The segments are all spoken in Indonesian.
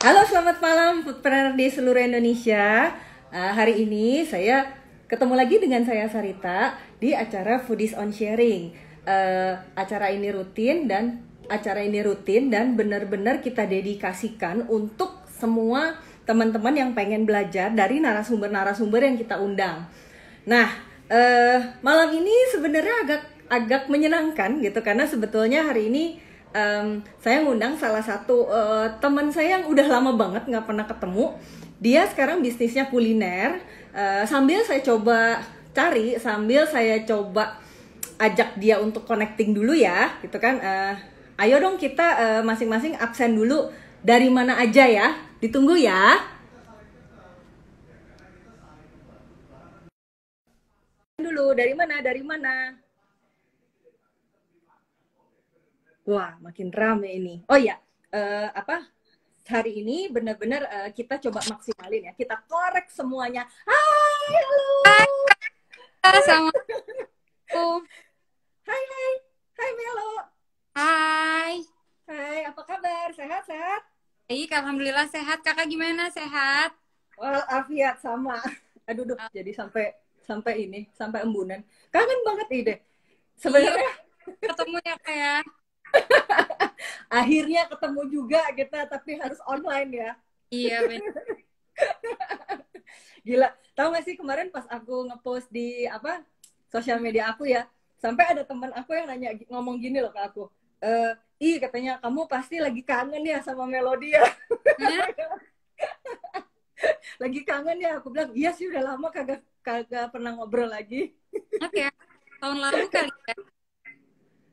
Halo, selamat malam foodpreneur di seluruh Indonesia. Hari ini saya ketemu lagi dengan saya Sarita di acara Foodies on Sharing. Acara ini rutin dan benar-benar kita dedikasikan untuk semua teman-teman yang pengen belajar dari narasumber-narasumber yang kita undang. Nah, malam ini sebenarnya agak menyenangkan gitu karena sebetulnya hari ini saya ngundang salah satu teman saya yang udah lama banget nggak pernah ketemu. Dia sekarang bisnisnya kuliner. Sambil saya coba cari, sambil saya coba ajak dia untuk connecting dulu ya, gitu kan. Ayo dong kita masing-masing absen dulu. Dari mana aja ya? Ditunggu ya. Dulu dari mana? Dari mana? Wah, makin rame ini. Oh iya, hari ini benar-benar kita coba maksimalin ya. Kita korek semuanya. Hai, halo. Assalamualaikum. Hai, hai. Hai, Melo. Hai. Hai, apa kabar? Sehat-sehat? Baik, alhamdulillah sehat. Kakak gimana? Sehat? Walafiat sama. Aduh, jadi sampai embunan. Kangen banget ide. Iya, Sebenarnya ketemu ya kayak. akhirnya ketemu juga kita, tapi harus online ya. Iya, benar. Gila, tahu gak sih kemarin pas aku ngepost di sosial media aku ya, sampai ada teman aku yang ngomong gini loh ke aku, katanya kamu pasti lagi kangen ya sama Melody ya. Lagi kangen ya, aku bilang iya sih udah lama kagak pernah ngobrol lagi. Oke, tahun lalu kali ya.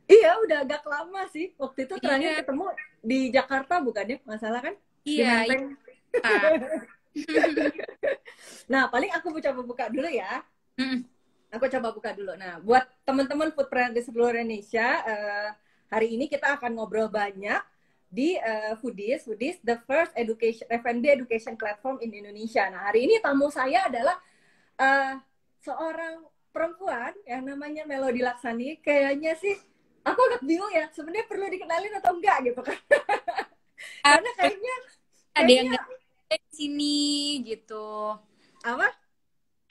Iya, udah agak lama sih. Waktu itu terakhir Iya. ketemu di Jakarta bukan ya? Masalah kan? Di Iya, iya. Menteng. Nah, paling aku coba buka dulu ya. Aku coba buka dulu. Nah, buat teman-teman foodpreneur di seluruh Indonesia, hari ini kita akan ngobrol banyak di Foodies, the first F&B education platform in Indonesia. Nah, hari ini tamu saya adalah seorang perempuan yang namanya Melody Laksani. Kayaknya sih, aku agak bingung ya, sebenarnya perlu dikenalin atau enggak gitu kan. Karena kayaknya Ada yang nggak di sini gitu. apa?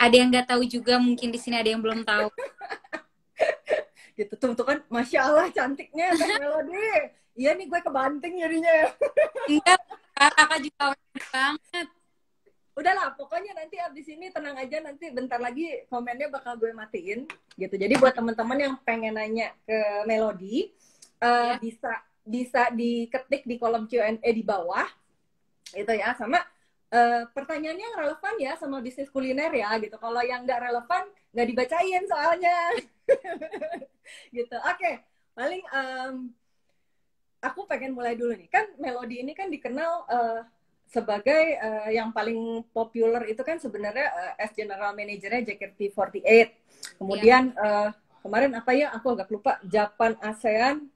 Ada yang nggak tahu juga, mungkin di sini ada yang belum tahu. Gitu tuh kan, masya Allah cantiknya Teh Melody. Iya nih gue kebanting jadinya ya. Enggak, kakak juga banget. Udahlah, pokoknya nanti abis ini tenang aja, nanti bentar lagi komennya bakal gue matiin gitu. Jadi buat teman-teman yang pengen nanya ke Melody, Ya. bisa diketik di kolom Q&A di bawah itu ya, sama pertanyaannya yang relevan ya sama bisnis kuliner ya gitu. Kalau yang nggak relevan nggak dibacain soalnya. Gitu. Oke, paling aku pengen mulai dulu nih. Kan Melody ini kan dikenal sebagai yang paling populer itu kan sebenarnya as general manajernya JKT48. Kemudian kemarin apa ya? Aku agak lupa. Japan ASEAN.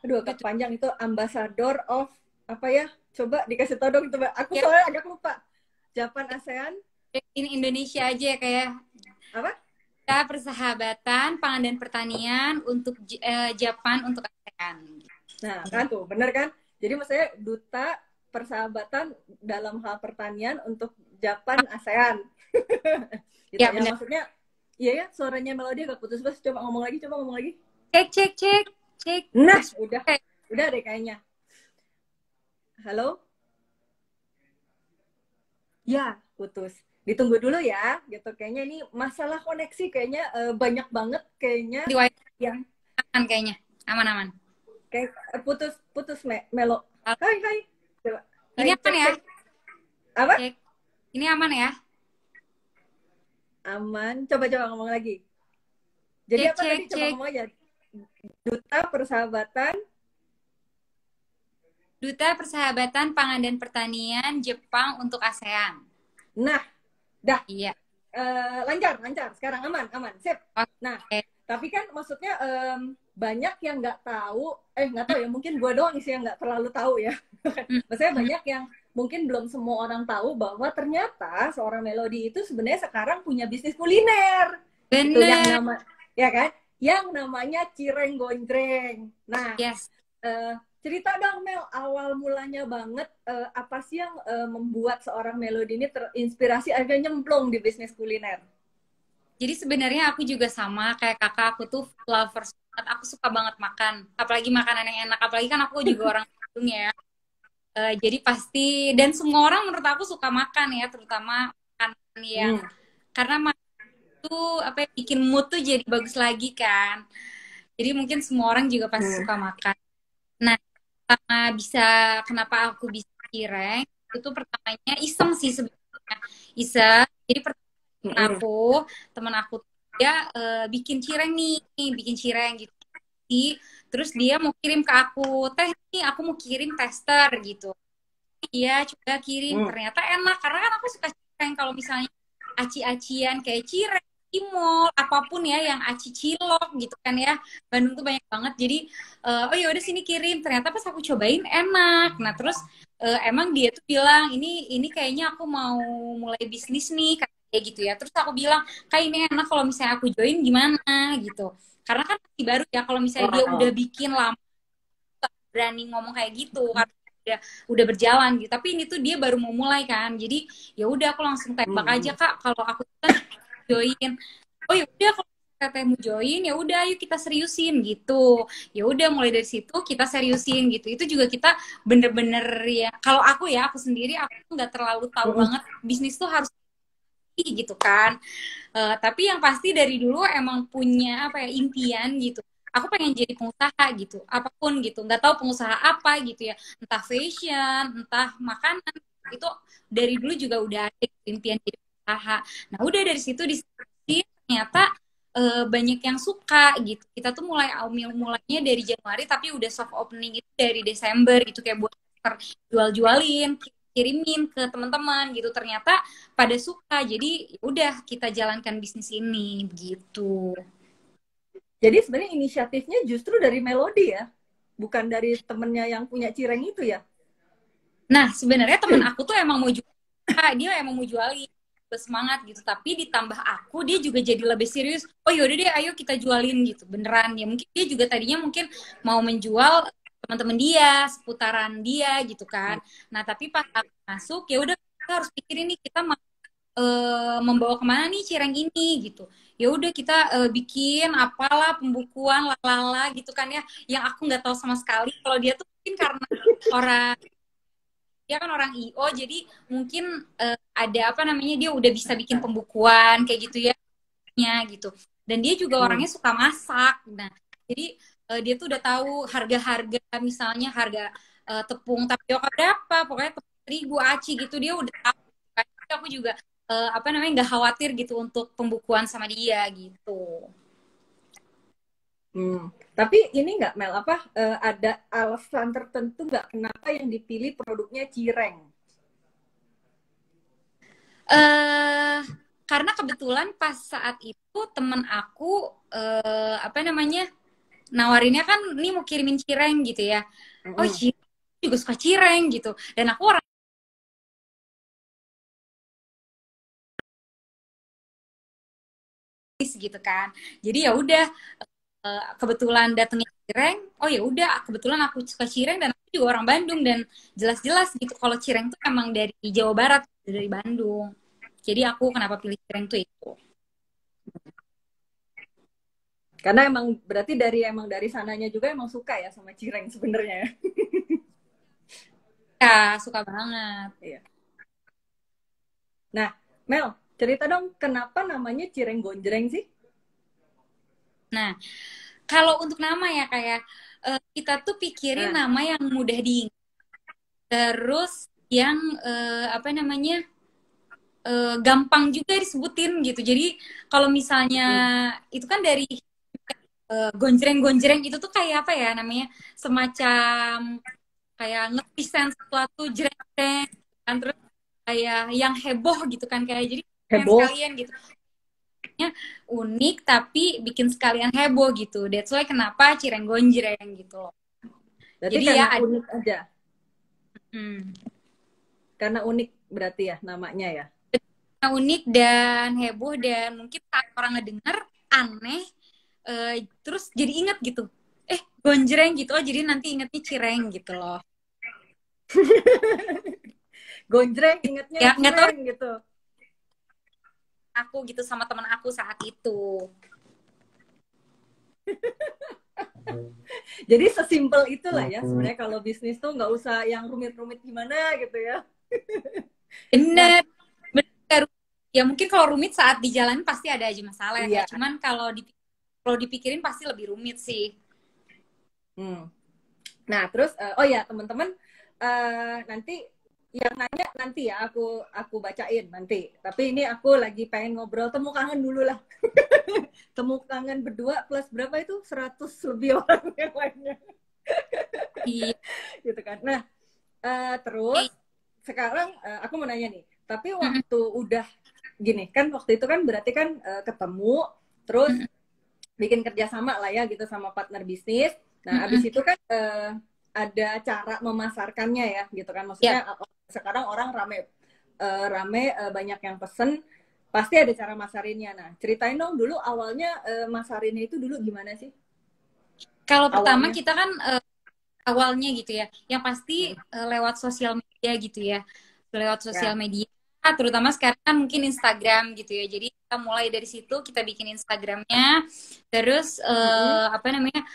Aduh, agak panjang itu, ambassador of apa ya? Coba dikasih tau dong, coba. Aku Ya. soalnya agak lupa. Japan ASEAN Ini Indonesia aja ya kayak. apa? Kita persahabatan pangan dan pertanian untuk Japan untuk ASEAN. Nah, kan tuh, bener kan? Jadi maksudnya duta persahabatan dalam hal pertanian untuk Japan ASEAN. Gitu Ya ya, benar. maksudnya iya ya, suaranya Melody agak putus-putus. Coba ngomong lagi. Cek. Nah, udah deh kayaknya. Halo? Ya, putus. Ditunggu dulu ya, gitu. Kayaknya ini masalah koneksi, kayaknya banyak banget kayaknya Di wifi yang aman kayaknya. Aman. kayak putus Melo. Hai. Coba. Ini Hai, aman ya? cek. Apa? Cek. Ini aman ya? Aman. Coba ngomong lagi. Jadi apa tadi? Coba Cek. ngomong aja. Duta Persahabatan Pangan dan Pertanian Jepang untuk ASEAN. Nah, dah. Iya. Lancar. Sekarang aman. Sip. Oke. Nah, tapi kan maksudnya banyak yang nggak tahu. Nggak tahu ya. Mungkin gue doang sih yang nggak terlalu tahu ya. Maksudnya banyak yang mungkin belum semua orang tahu bahwa ternyata seorang Melody itu sebenarnya sekarang punya bisnis kuliner. Itu Bener. ya kan? Yang namanya Cireng Gonjreng. Nah, Yes. cerita dong Mel, awal mulanya banget apa sih yang membuat seorang Melody ini terinspirasi akhirnya nyemplung di bisnis kuliner? Jadi sebenarnya aku juga sama kayak kakak, aku tuh lovers banget. Aku suka banget makan, apalagi makanan yang enak. Apalagi kan aku juga orang Bandung ya. Jadi pasti dan semua orang menurut aku suka makan ya, terutama makanan yang Hmm. karena makan tuh apa ya, bikin mood tuh jadi bagus lagi kan. Jadi mungkin semua orang juga pasti Hmm. suka makan. Nah, pertama bisa kenapa aku bisa cireng itu pertamanya iseng sih sebenarnya. Iseng. Jadi temen Hmm. aku temen aku dia bikin cireng nih, bikin cireng gitu sih. Terus dia mau kirim ke aku, teh nih aku mau kirim tester gitu. Iya coba kirim, Hmm. ternyata enak karena kan aku suka cireng. Kalau misalnya aci-acian kayak cireng di mall apapun ya yang aci cilok gitu kan ya, Bandung tuh banyak banget. Jadi oh ya udah sini kirim, ternyata pas aku cobain enak. Nah terus emang dia tuh bilang ini kayaknya aku mau mulai bisnis nih kayak gitu ya. Terus aku bilang kayak ini enak kalau misalnya aku join gimana gitu, karena kan masih baru ya. Kalau misalnya dia udah Wow. bikin lama berani ngomong kayak gitu karena udah berjalan gitu. Tapi ini tuh dia baru mau mulai kan. Jadi ya udah aku langsung tembak aja Hmm. Kak, kalau aku kan join. Oh ya udah kalau teteh mau join ya udah ayo kita seriusin gitu. Ya udah mulai dari situ kita seriusin gitu. Itu juga kita bener-bener ya. Kalau aku sendiri aku nggak terlalu tahu Hmm. banget bisnis tuh harus gitu kan. Tapi yang pasti dari dulu emang punya apa ya impian gitu. Aku pengen jadi pengusaha gitu, apapun gitu. Nggak tahu pengusaha apa gitu ya, entah fashion, entah makanan. Itu dari dulu juga udah ada gitu, impian jadi pengusaha. Nah udah dari situ di ternyata banyak yang suka gitu. Kita tuh mulainya dari Januari, tapi udah soft opening itu dari Desember gitu kayak buat jual-jualin, kirimin ke teman-teman gitu. Ternyata pada suka. Jadi ya udah kita jalankan bisnis ini begitu. Jadi sebenarnya inisiatifnya justru dari Melody ya, bukan dari temennya yang punya cireng itu ya? Nah, sebenarnya teman aku tuh emang mau jual, dia emang mau jualin semangat gitu, tapi ditambah aku dia juga jadi lebih serius. Oh yaudah deh, ayo kita jualin gitu, beneran ya. Mungkin dia juga tadinya mungkin mau menjual teman-teman dia, seputaran dia gitu kan. Nah, tapi pas aku masuk ya udah kita harus pikirin nih kita membawa kemana nih cireng ini gitu. Ya udah kita bikin apalah pembukuan lalala gitu kan ya, yang aku nggak tahu sama sekali. Kalau dia tuh mungkin karena orang dia kan orang IO, jadi mungkin ada apa namanya dia udah bisa bikin pembukuan kayak gitu ya gitu. Dan dia juga Hmm. orangnya suka masak. Nah, jadi dia tuh udah tahu harga-harga, misalnya harga tepung tapioka berapa, pokoknya tepung terigu aci gitu dia udah tahu. Jadi aku juga apa namanya nggak khawatir gitu untuk pembukuan sama dia gitu. Hmm. Tapi ini nggak Mel, apa ada alasan tertentu nggak kenapa yang dipilih produknya cireng? eh karena kebetulan pas saat itu temen aku apa namanya nawarinnya kan nih mau kirimin cireng gitu ya. Oh Hmm. cireng juga suka cireng gitu. Dan aku orang gitu kan. Jadi ya udah kebetulan datengnya cireng. Oh ya udah kebetulan aku suka cireng dan aku juga orang Bandung dan jelas-jelas gitu kalau cireng tuh emang dari Jawa Barat dari Bandung. Jadi aku kenapa pilih cireng tuh itu. Karena emang berarti dari sananya juga emang suka ya sama cireng sebenarnya. Ya suka banget. Iya. Nah, Mel, cerita dong kenapa namanya cireng gonjreng sih? Nah, kalau untuk nama ya kayak kita tuh pikirin Nah, nama yang mudah diingat, terus yang apa namanya gampang juga disebutin gitu. Jadi kalau misalnya hmm. itu kan dari gonjreng-gonjreng itu tuh kayak apa ya namanya semacam kayak ngepresent sesuatu jreng kan terus kayak yang heboh gitu kan kayak jadi pengen Heboh. sekalian gitu unik tapi bikin sekalian heboh gitu. That's why kenapa cireng gonjreng gitu loh. Berarti Jadi ya karena ada unik aja. hmm, Karena unik berarti ya namanya ya. unik dan heboh dan mungkin saat orang ngedenger aneh terus jadi inget gitu. gonjreng gitu. Oh, jadi nanti ingetnya cireng gitu loh. Gonjreng ingetnya Ya, nggak tahu cireng gitu. aku gitu sama teman aku saat itu. Jadi sesimpel itulah ya sebenarnya kalau bisnis tuh nggak usah yang rumit-rumit gimana gitu ya. Nah, Bener. Bener. Ya mungkin kalau rumit saat di jalan pasti ada aja masalah ya. iya. Cuman kalau dipikirin pasti lebih rumit sih. Hmm. Nah, terus oh ya teman-teman, nanti yang nanya nanti ya aku bacain nanti. Tapi ini aku lagi pengen ngobrol temu kangen dulu lah. Temu kangen berdua plus berapa itu 100 lebih orang yang lainnya Iya. gitu kan. Nah, terus sekarang aku mau nanya nih. Tapi waktu udah gini kan waktu itu kan berarti kan ketemu terus bikin kerjasama lah ya gitu sama partner bisnis. Nah, abis itu kan ada cara memasarkannya ya gitu kan. Ya, Maksudnya sekarang orang rame banyak yang pesen, pasti ada cara masarinnya. Nah, ceritain dong dulu awalnya masarinnya itu dulu gimana sih? kalau pertama Awalnya. kita kan awalnya gitu ya, yang pasti lewat sosial media gitu ya, lewat sosial Ya. media, terutama sekarang kan mungkin Instagram gitu ya. Jadi kita mulai dari situ, kita bikin Instagramnya, terus Mm-mm. apa namanya,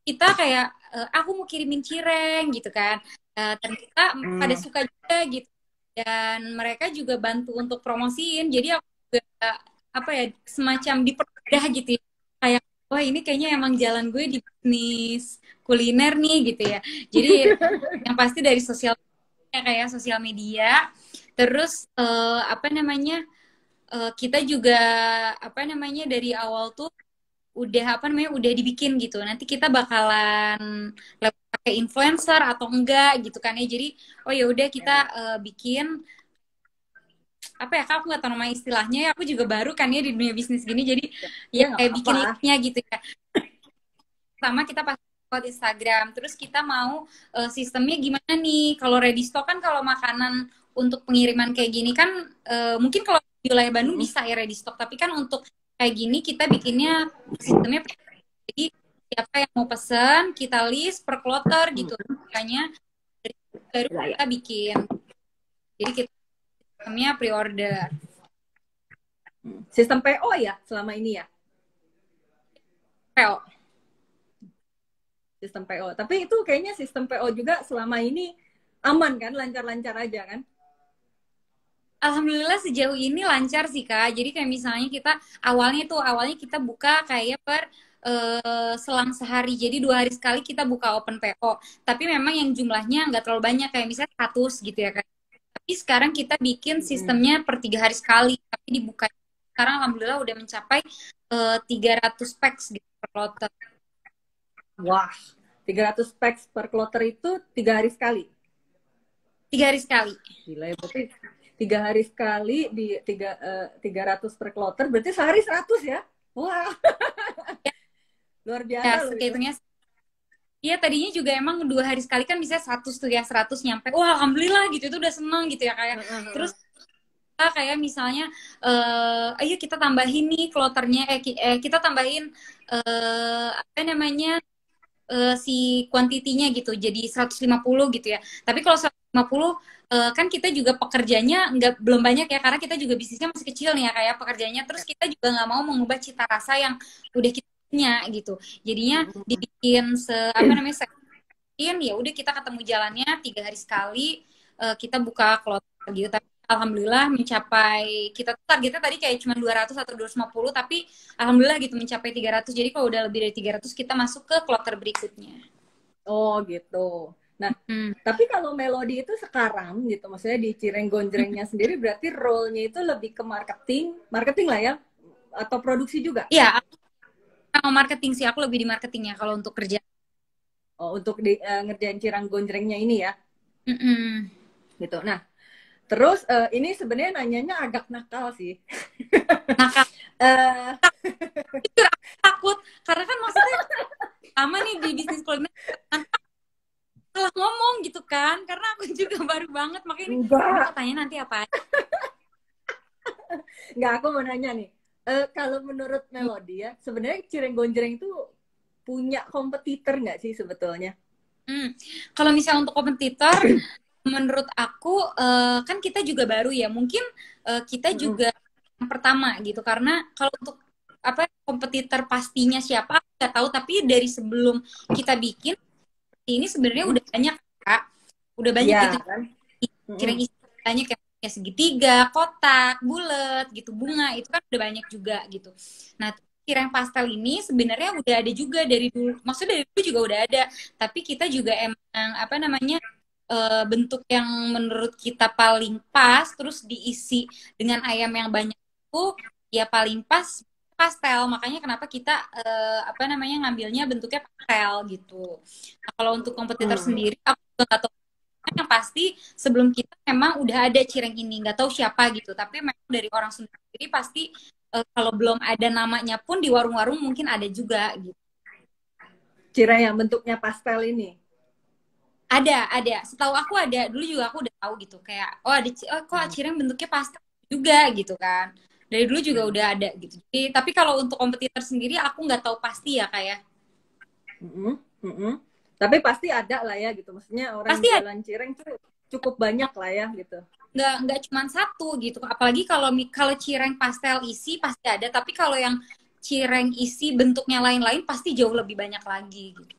kita kayak aku mau kirimin cireng gitu kan. Ternyata pada Mm. suka juga gitu, dan mereka juga bantu untuk promosiin. Jadi aku juga apa ya, semacam dipermudah gitu ya, kayak wah ini kayaknya emang jalan gue di bisnis kuliner nih gitu ya. Jadi yang pasti dari sosial media, kayak sosial media, terus apa namanya, kita juga apa namanya dari awal tuh udah apa namanya udah dibikin gitu. Nanti kita bakalan pakai influencer atau enggak gitu kan ya. Jadi oh ya udah kita Ya. bikin apa ya, Kak, aku nggak tahu nama istilahnya ya. Aku juga baru kan ya di dunia bisnis gini. Jadi ya Ya nggak kayak bikin apa-apa. linknya gitu ya. Pertama kita pakai lewat Instagram. Terus kita mau sistemnya gimana nih? Kalau ready stock kan kalau makanan untuk pengiriman kayak gini kan mungkin kalau di wilayah Bandung Mm-mm. bisa ya ready stock. Tapi kan untuk kayak gini kita bikinnya sistemnya, jadi siapa yang mau pesan kita list per kloter gitu. Makanya baru Ya, ya. kita bikin. Jadi kita sistemnya pre-order. Sistem PO ya selama ini ya, PO. sistem PO. Tapi itu kayaknya sistem PO juga selama ini aman kan, lancar-lancar aja kan? Alhamdulillah sejauh ini lancar sih Kak. Jadi kayak misalnya kita awalnya kita buka kayak per selang sehari. Jadi 2 hari sekali kita buka open PO. Tapi memang yang jumlahnya nggak terlalu banyak, kayak misalnya 100 gitu ya Kak. Tapi sekarang kita bikin Mm-mm. sistemnya per 3 hari sekali. Tapi dibuka sekarang alhamdulillah udah mencapai 300 packs gitu per kloter. Wah, 300 packs per kloter itu 3 hari sekali. 3 hari sekali. Gila ya, berarti 3 hari sekali di 300 per kloter, berarti sehari 100 ya? Wah, luar Ya, biasa loh itu. hitungnya. Iya, tadinya juga emang 2 hari sekali kan bisa 100 tuh ya, 100 nyampe. Wah, alhamdulillah gitu, itu udah seneng gitu ya kayak. Terus kita kayak misalnya, ayo kita tambahin nih kloternya, kita tambahin apa namanya, si kuantitinya gitu, jadi 150 gitu ya. Tapi kalau 150 kan kita juga pekerjanya belum banyak ya, karena kita juga bisnisnya masih kecil nih ya kayak pekerjanya. Terus kita juga nggak mau mengubah cita rasa yang udah kita punya gitu. Jadinya dibikin apa namanya, ya udah kita ketemu jalannya 3 hari sekali, kita buka kloter gitu. Tapi alhamdulillah mencapai, kita tuh targetnya tadi kayak cuma 200 atau 250, tapi alhamdulillah gitu mencapai 300. Jadi kalau udah lebih dari 300 kita masuk ke kloter berikutnya. Oh gitu. Nah, Hmm. tapi kalau Melody itu sekarang gitu, maksudnya di Cireng Gonjrengnya sendiri berarti role-nya itu lebih ke marketing, marketing lah ya, atau produksi juga? Iya, aku mau marketing sih, aku lebih di marketingnya kalau untuk kerja. Oh, untuk ngerjain Cireng Gonjrengnya ini ya, Mm-mm. gitu. Nah, terus ini sebenarnya nanyanya agak nakal sih. Nah, Kak, Eh, jujur aku takut karena kan maksudnya sama nih di bisnis kuliner salah ngomong gitu kan, karena aku juga baru banget, makanya ini aduh enggak, katanya nanti apa. enggak, aku mau nanya nih. Kalau menurut Melody ya, sebenarnya Cireng Gonjreng itu punya kompetitor nggak sih sebetulnya? Kalau misalnya untuk kompetitor, menurut aku kan kita juga baru ya. Mungkin kita Mm-mm. juga yang pertama gitu. Karena kalau untuk apa kompetitor pastinya siapa aku nggak tahu. Tapi dari sebelum kita bikin ini sebenarnya Mm-mm. udah banyak Kak. Udah banyak gitu. Iya kan? Cireng Mm-mm. isi banyak yang punya segitiga, kotak, bulat gitu, bunga itu kan udah banyak juga gitu. Nah, cireng pastel ini sebenarnya udah ada juga dari dulu. Maksudnya dari dulu juga udah ada, tapi kita juga emang apa namanya bentuk yang menurut kita paling pas terus diisi dengan ayam yang banyak itu ya paling pas pastel. Makanya kenapa kita apa namanya ngambilnya bentuknya pastel gitu. Nah, kalau untuk kompetitor Mm. sendiri aku juga nggak tahu yang pasti sebelum kita memang udah ada cireng ini nggak tahu siapa gitu tapi memang dari orang Sunda sendiri pasti kalau belum ada namanya pun di warung-warung mungkin ada juga gitu. Cireng yang bentuknya pastel ini. Ada setahu aku ada dulu juga aku udah tahu gitu kayak oh ada oh kok Mm. cireng bentuknya pastel juga gitu kan dari dulu juga udah ada gitu jadi tapi kalau untuk kompetitor sendiri aku nggak tahu pasti ya kayak Mm-mm. Mm-mm. Tapi pasti ada lah ya gitu. Maksudnya orang pasti ada jualan cireng tuh cukup banyak lah ya gitu. nggak cuma satu gitu apalagi kalau kalau cireng pastel isi pasti ada tapi kalau yang cireng isi bentuknya lain-lain pasti jauh lebih banyak lagi gitu.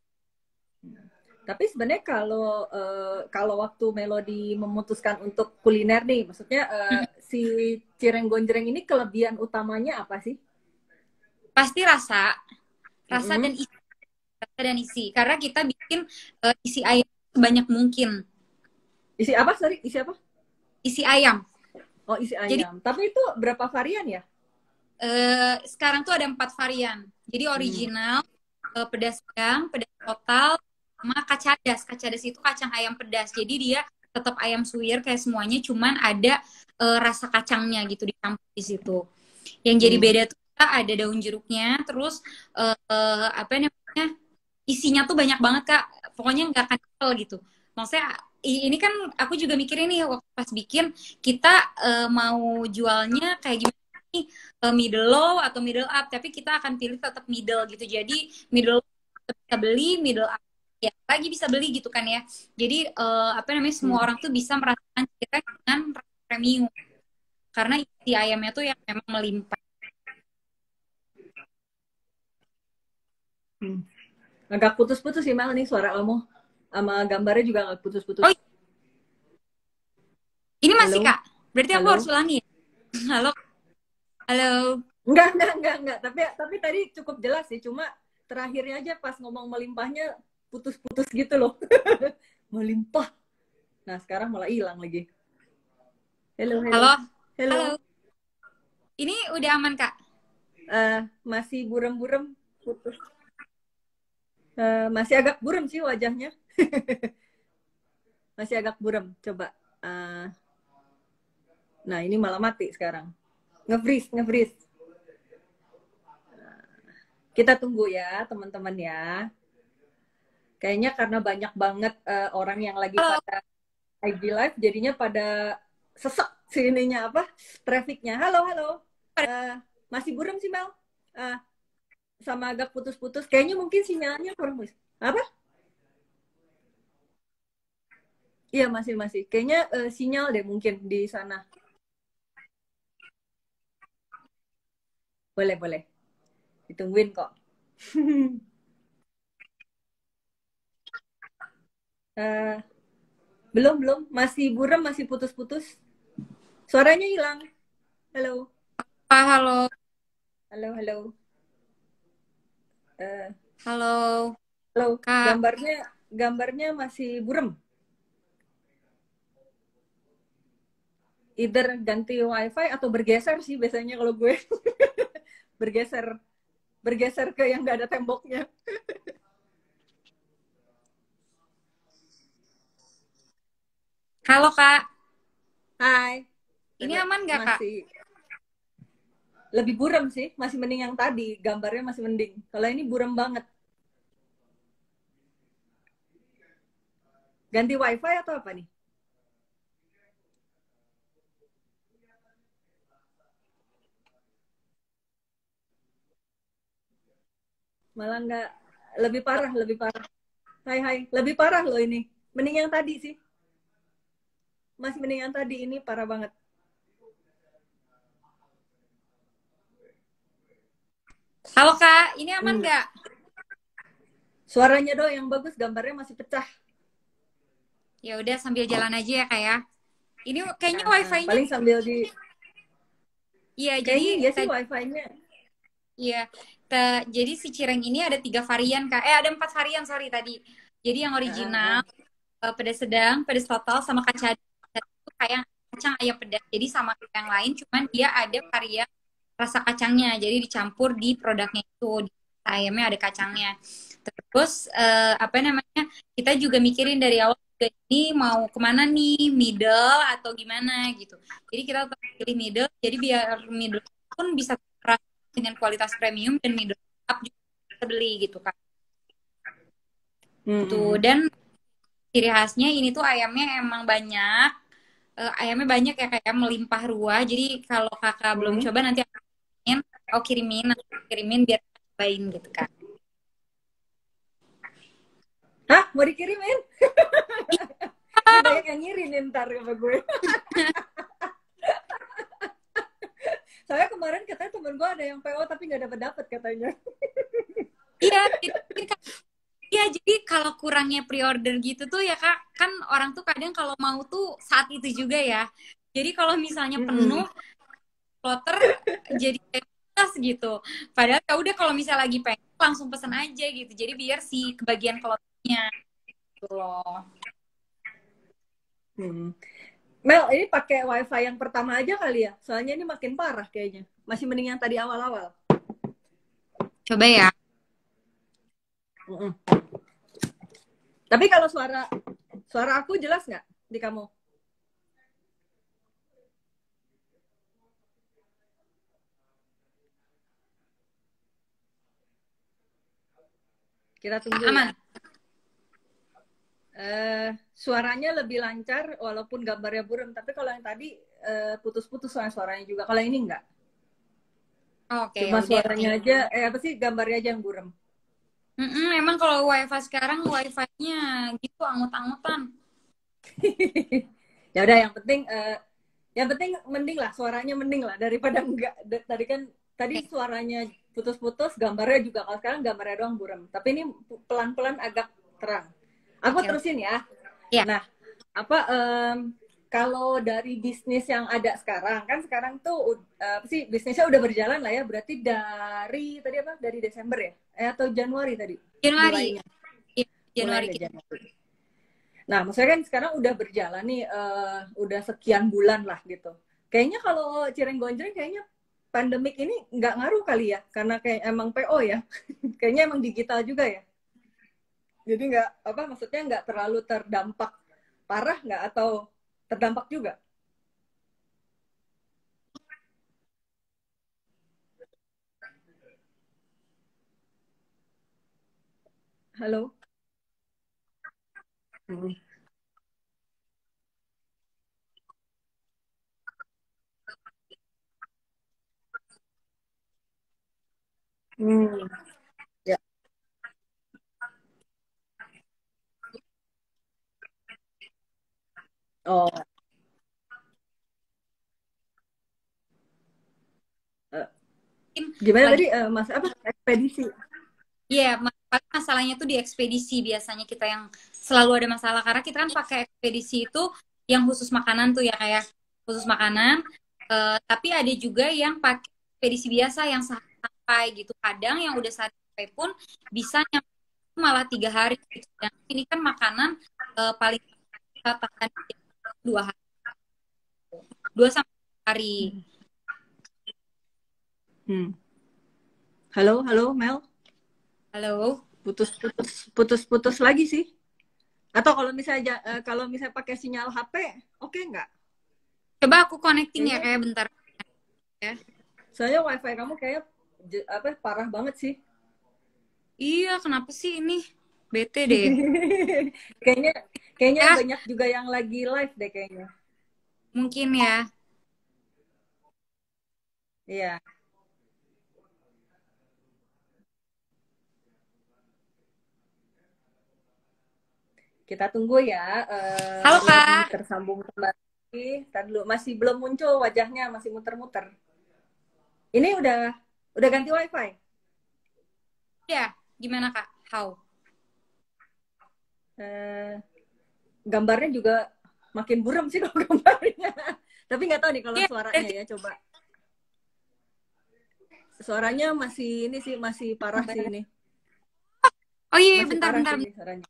Tapi sebenarnya kalau waktu Melody memutuskan untuk kuliner nih, maksudnya si cireng gonjreng ini kelebihan utamanya apa sih? Pasti rasa rasa dan Mm-mm. isi rasa dan isi karena kita bikin isi ayam sebanyak mungkin Isi apa? Sorry, isi apa? isi ayam Oh, isi jadi ayam. Tapi itu berapa varian ya? sekarang tuh ada 4 varian jadi Hmm. original pedas sedang pedas total sama kacadas kacadas itu kacang ayam pedas jadi dia tetap ayam suwir kayak semuanya cuman ada rasa kacangnya gitu dicampur di situ yang jadi Hmm. beda tuh kita ada daun jeruknya terus apa namanya isinya tuh banyak banget kak pokoknya nggak akan kesel gitu maksudnya ini kan aku juga mikirin nih waktu pas bikin kita mau jualnya kayak gimana nih middle low atau middle up tapi kita akan pilih tetap middle gitu jadi middle low tetap bisa beli middle up ya lagi bisa beli gitu kan ya jadi apa namanya semua Hmm. orang tuh bisa merasakan cireng dengan premium karena isi ayamnya tuh yang memang melimpah. Hmm. Agak putus-putus sih Mel nih suara kamu. Sama gambarnya juga agak putus-putus. Oh, ini masih Halo? Kak. Berarti aku harus Halo? ulangi. Halo, halo. Enggak. Tapi tadi cukup jelas sih. Cuma terakhirnya aja pas ngomong melimpahnya putus-putus gitu loh. Melimpah. Nah, sekarang malah hilang lagi. Halo, halo. Halo, halo. Halo. Ini udah aman Kak? Masih buram-buram putus. Masih agak buram sih wajahnya. Masih agak buram. Coba. Uh, nah, ini malah mati sekarang. Nge-freeze. Kita tunggu ya, teman-teman ya. Kayaknya karena banyak banget orang yang lagi Halo. pada IG live, jadinya pada sesek sininya apa? Trafficnya. Halo, halo. Uh, Masih buram sih Mel. Uh, Sama agak putus-putus. Kayaknya mungkin sinyalnya kurang bagus. Apa? Iya masih. Kayaknya sinyal deh mungkin di sana. Boleh. Ditungguin kok. uh, belum. Masih buram, masih putus-putus. Suaranya hilang. Halo. Pak, halo. Halo. Uh, Halo, halo. Kak. Gambarnya masih buram. Either ganti wifi atau bergeser sih biasanya kalau gue. bergeser bergeser ke yang nggak ada temboknya. Halo, Kak. Hai. Ini aman nggak, Kak? Masih lebih buram sih, masih mending yang tadi, gambarnya masih mending. Kalau ini buram banget. Ganti wifi atau apa nih? Malah nggak lebih parah, lebih parah. Hai hai, lebih parah loh ini. Mending yang tadi sih. Masih mending yang tadi, ini parah banget. Halo Kak, ini aman Hmm. nggak? Suaranya doang yang bagus, gambarnya masih pecah. Ya udah sambil jalan aja ya Kak ya. Ini kayaknya wifi-nya, Paling sambil di, iya jadi kayaknya iya sih tadi, wifi-nya. iya, jadi si cireng ini ada 3 varian Kak. Ada 4 varian sorry tadi. Jadi yang original, pedas sedang, pedas total, sama kacang itu kayak kacang ayam pedas. Jadi sama kayak yang lain, cuman dia ada varian rasa kacangnya. Jadi dicampur di produknya itu. Di ayamnya ada kacangnya. Terus apa namanya? Kita juga mikirin dari awal juga ini mau kemana nih, middle atau gimana gitu. Jadi kita tetap pilih middle. Jadi biar middle pun bisa terasa dengan kualitas premium dan middle up juga bisa beli gitu kan. Tuh Hmm. dan ciri khasnya ini tuh ayamnya emang banyak. Ayamnya banyak ya kayak melimpah ruah. Jadi kalau kakak belum Hmm. coba nanti aku kirimin, kirimin biar cobain gitu kan. Hah, mau dikirimin? Ini banyak yang ngirim ntar sama gue. Soalnya kemarin katanya temen gue ada yang PO tapi nggak dapat dapat katanya. Iya, iya, jadi kalau kurangnya pre-order gitu tuh ya Kak, kan orang tuh kadang kalau mau tuh saat itu juga ya. Jadi kalau misalnya penuh, Mm-mm. kloter jadi kayak tas gitu. Padahal ya udah kalau misalnya lagi pengen langsung pesen aja gitu. Jadi biar si kebagian kloternya gitu loh. Hmm. Mel, ini pakai wifi yang pertama aja kali ya? Soalnya ini makin parah kayaknya. Masih mending yang tadi awal-awal. Coba ya. Mm-mm. Tapi kalau suara suara aku jelas nggak di kamu? Kita tunggu ya. Aman. Suaranya lebih lancar walaupun gambarnya buram. Tapi kalau yang tadi putus-putus suaranya juga. Kalau ini enggak. Oke, ya Cuma udah. suaranya aja, apa sih gambarnya aja yang buram. Emang kalau wifi sekarang wifi-nya gitu angut-angutan. Ya udah, yang penting mending lah, suaranya mending lah daripada enggak. Tadi kan tadi Oke, suaranya putus-putus, gambarnya juga, kalau sekarang gambarnya doang buram. Tapi ini pelan-pelan agak terang. Aku oke, oke. terusin ya. Ya, Nah, apa kalau dari bisnis yang ada sekarang, kan sekarang tuh apa sih, bisnisnya udah berjalan lah ya, berarti dari tadi apa, dari Desember ya, atau Januari tadi Januari. mulainya, Iya, Januari mulainya kita. Januari. Nah, maksudnya kan sekarang udah berjalan nih, udah sekian bulan lah gitu. Kayaknya kalau Cireng Gonjreng kayaknya pandemik ini nggak ngaruh kali ya, karena kayak emang PO ya, kayaknya emang digital juga ya. Jadi nggak apa, maksudnya nggak terlalu terdampak parah nggak, atau terdampak juga. Halo. Hmm. Hmm. Ya. Oh, eh, Mungkin gimana lagi tadi, Mas apa, ekspedisi? iya, paling masalahnya tuh di ekspedisi biasanya kita yang selalu ada masalah karena kita kan pakai ekspedisi itu yang khusus makanan tuh ya kayak khusus makanan. Tapi ada juga yang pakai ekspedisi biasa yang sehari sampai gitu. Kadang yang udah sehari sampai pun bisa nyampe malah 3 hari gitu. Dan ini kan makanan paling kita tahan 2 hari, 2 sampai 3 hari. Hmm. Halo, halo Mel, Halo, putus lagi sih. Atau kalau misalnya pakai sinyal HP, oke nggak? coba aku connecting ya Kayaknya, kayak bentar ya. soalnya wifi kamu kayak apa, parah banget sih. Iya, kenapa sih ini? Bete deh. kayaknya kayaknya Ya, banyak juga yang lagi live deh kayaknya. mungkin ya. Iya. Kita tunggu ya, Halo Melody Kak. tersambung kembali. Tadi dulu masih belum muncul wajahnya, masih muter-muter. Ini udah ganti WiFi. Ya, gimana Kak? How? Eh, Gambarnya juga makin buram sih kalau gambarnya. Tapi nggak tahu nih kalau Iya, suaranya berarti ya, coba. Suaranya masih ini sih, masih parah sih ini. oh iya, iya, Masih bentar, parah bentar, sih ini bentar. suaranya.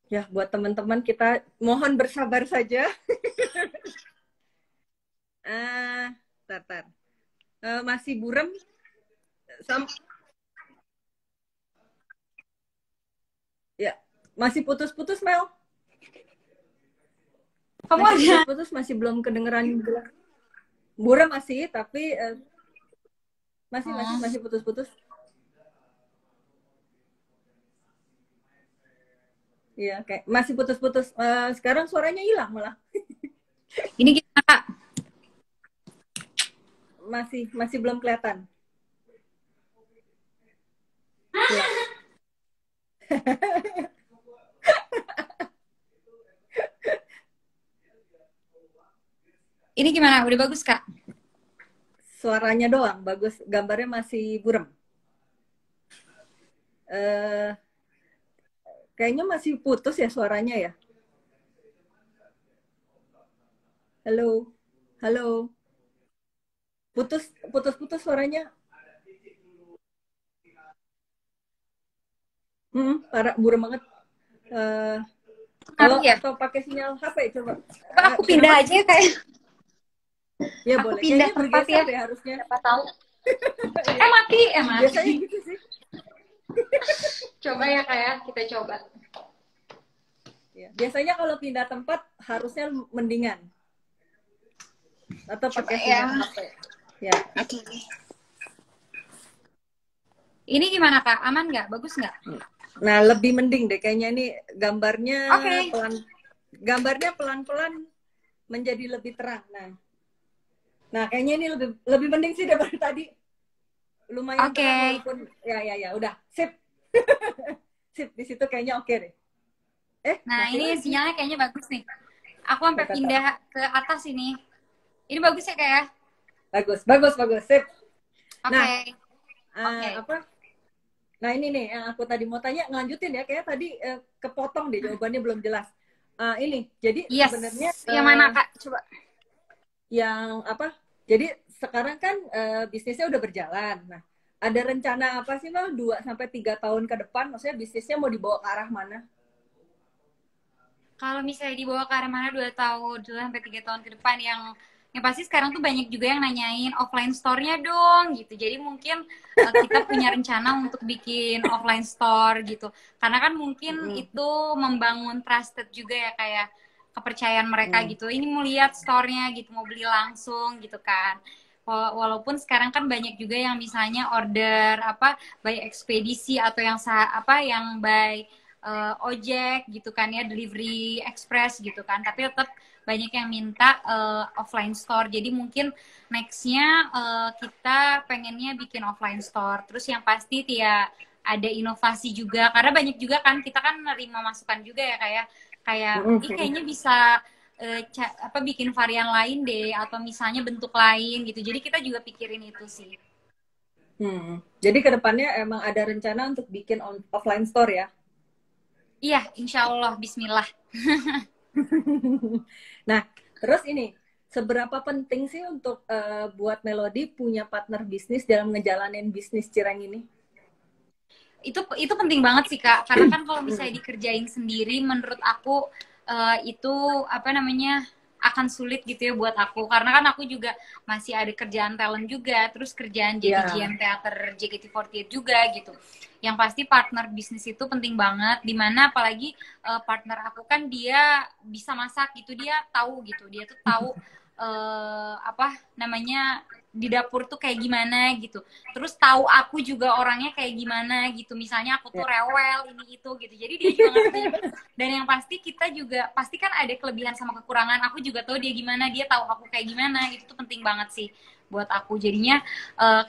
Ya, buat teman-teman kita mohon bersabar saja. Ah, tar. Masih buram. Sam Ya, masih putus-putus Mel. Kamu Masih ada? putus-putus, masih belum kedengeran jelas. Buram masih, tapi masih masih Oh. masih putus-putus. Iya, kayak masih putus-putus. Sekarang suaranya hilang malah. Ini gimana Kak? Masih belum kelihatan. Hilang. Ini gimana? Udah bagus Kak? Suaranya doang bagus, gambarnya masih buram. Eh, Kayaknya masih putus ya suaranya ya. Halo, halo, putus, putus suaranya. Parah, buram banget. Eh, Ngaruh Kalau ya? atau pakai sinyal HP coba. Coba aku pindah Kenapa? aja ya Kak. Ya Aku boleh. pindah Kayaknya tempat bergeser ya. deh harusnya. Siapa tahu. Iya. Mati, Biasanya mati. gitu sih. Coba ya Kak ya, kita coba. Ya. Biasanya kalau pindah tempat harusnya mendingan. Atau Coba pakai ya. sinyal HP. Ya. Oke. Ini gimana Kak? Aman nggak? Bagus nggak? Nah, lebih mending deh kayaknya ini gambarnya Oke. gambarnya pelan-pelan menjadi lebih terang. Nah, kayaknya ini lebih lebih mending sih daripada tadi. Lumayan Oke. terang walaupun ya udah. Sip. Sip, di situ kayaknya oke deh. Nah, Mati ini lagi. sinyalnya kayaknya bagus nih. Aku sampai pindah ke atas ini. Ini bagus ya Kak ya? Bagus. Sip. Nah, Oke. Oke. apa? Nah, ini nih yang aku tadi mau tanya, ngelanjutin ya, kayak tadi kepotong deh jawabannya belum jelas. Ini, jadi Yes. sebenarnya Yang mana Kak? Coba. yang apa? Jadi sekarang kan bisnisnya udah berjalan. Nah, ada rencana apa sih Mal 2 sampai 3 tahun ke depan? Maksudnya bisnisnya mau dibawa ke arah mana? Kalau misalnya dibawa ke arah mana 2 tahun, 2 sampai 3 tahun ke depan yang pasti sekarang tuh banyak juga yang nanyain offline store-nya dong gitu. Jadi mungkin kita punya rencana untuk bikin offline store gitu. Karena kan mungkin itu membangun trusted juga ya kayak kepercayaan mereka gitu. Ini mau lihat store-nya gitu, mau beli langsung gitu kan. Walaupun sekarang kan banyak juga yang misalnya order apa by ekspedisi atau yang by ojek gitu kan ya, delivery express gitu kan, tapi tetap banyak yang minta offline store. Jadi mungkin nextnya kita pengennya bikin offline store. Terus yang pasti ya ada inovasi juga, karena banyak juga kan kita kan nerima masukan juga ya kayak kayaknya bisa bikin varian lain deh, atau misalnya bentuk lain gitu. Jadi kita juga pikirin itu sih. Jadi kedepannya emang ada rencana untuk bikin offline store ya? Iya, insya Allah, bismillah. Nah, terus ini, seberapa penting sih untuk buat Melody punya partner bisnis dalam ngejalanin bisnis Cireng ini? Itu penting banget sih Kak, karena kan kalau misalnya dikerjain sendiri menurut aku itu apa namanya akan sulit gitu ya buat aku, karena kan aku juga masih ada kerjaan talent juga, terus kerjaan jadi GM teater JKT48 juga gitu. Yang pasti partner bisnis itu penting banget, dimana apalagi partner aku kan dia bisa masak gitu, dia tahu gitu, dia tuh tahu apa namanya di dapur tuh kayak gimana gitu. Terus tahu aku juga orangnya kayak gimana gitu. Misalnya aku tuh rewel ini itu gitu. Jadi dia juga ngerti. Dan yang pasti kita juga pasti kan ada kelebihan sama kekurangan. Aku juga tahu dia gimana, dia tahu aku kayak gimana. Itu tuh penting banget sih buat aku. Jadinya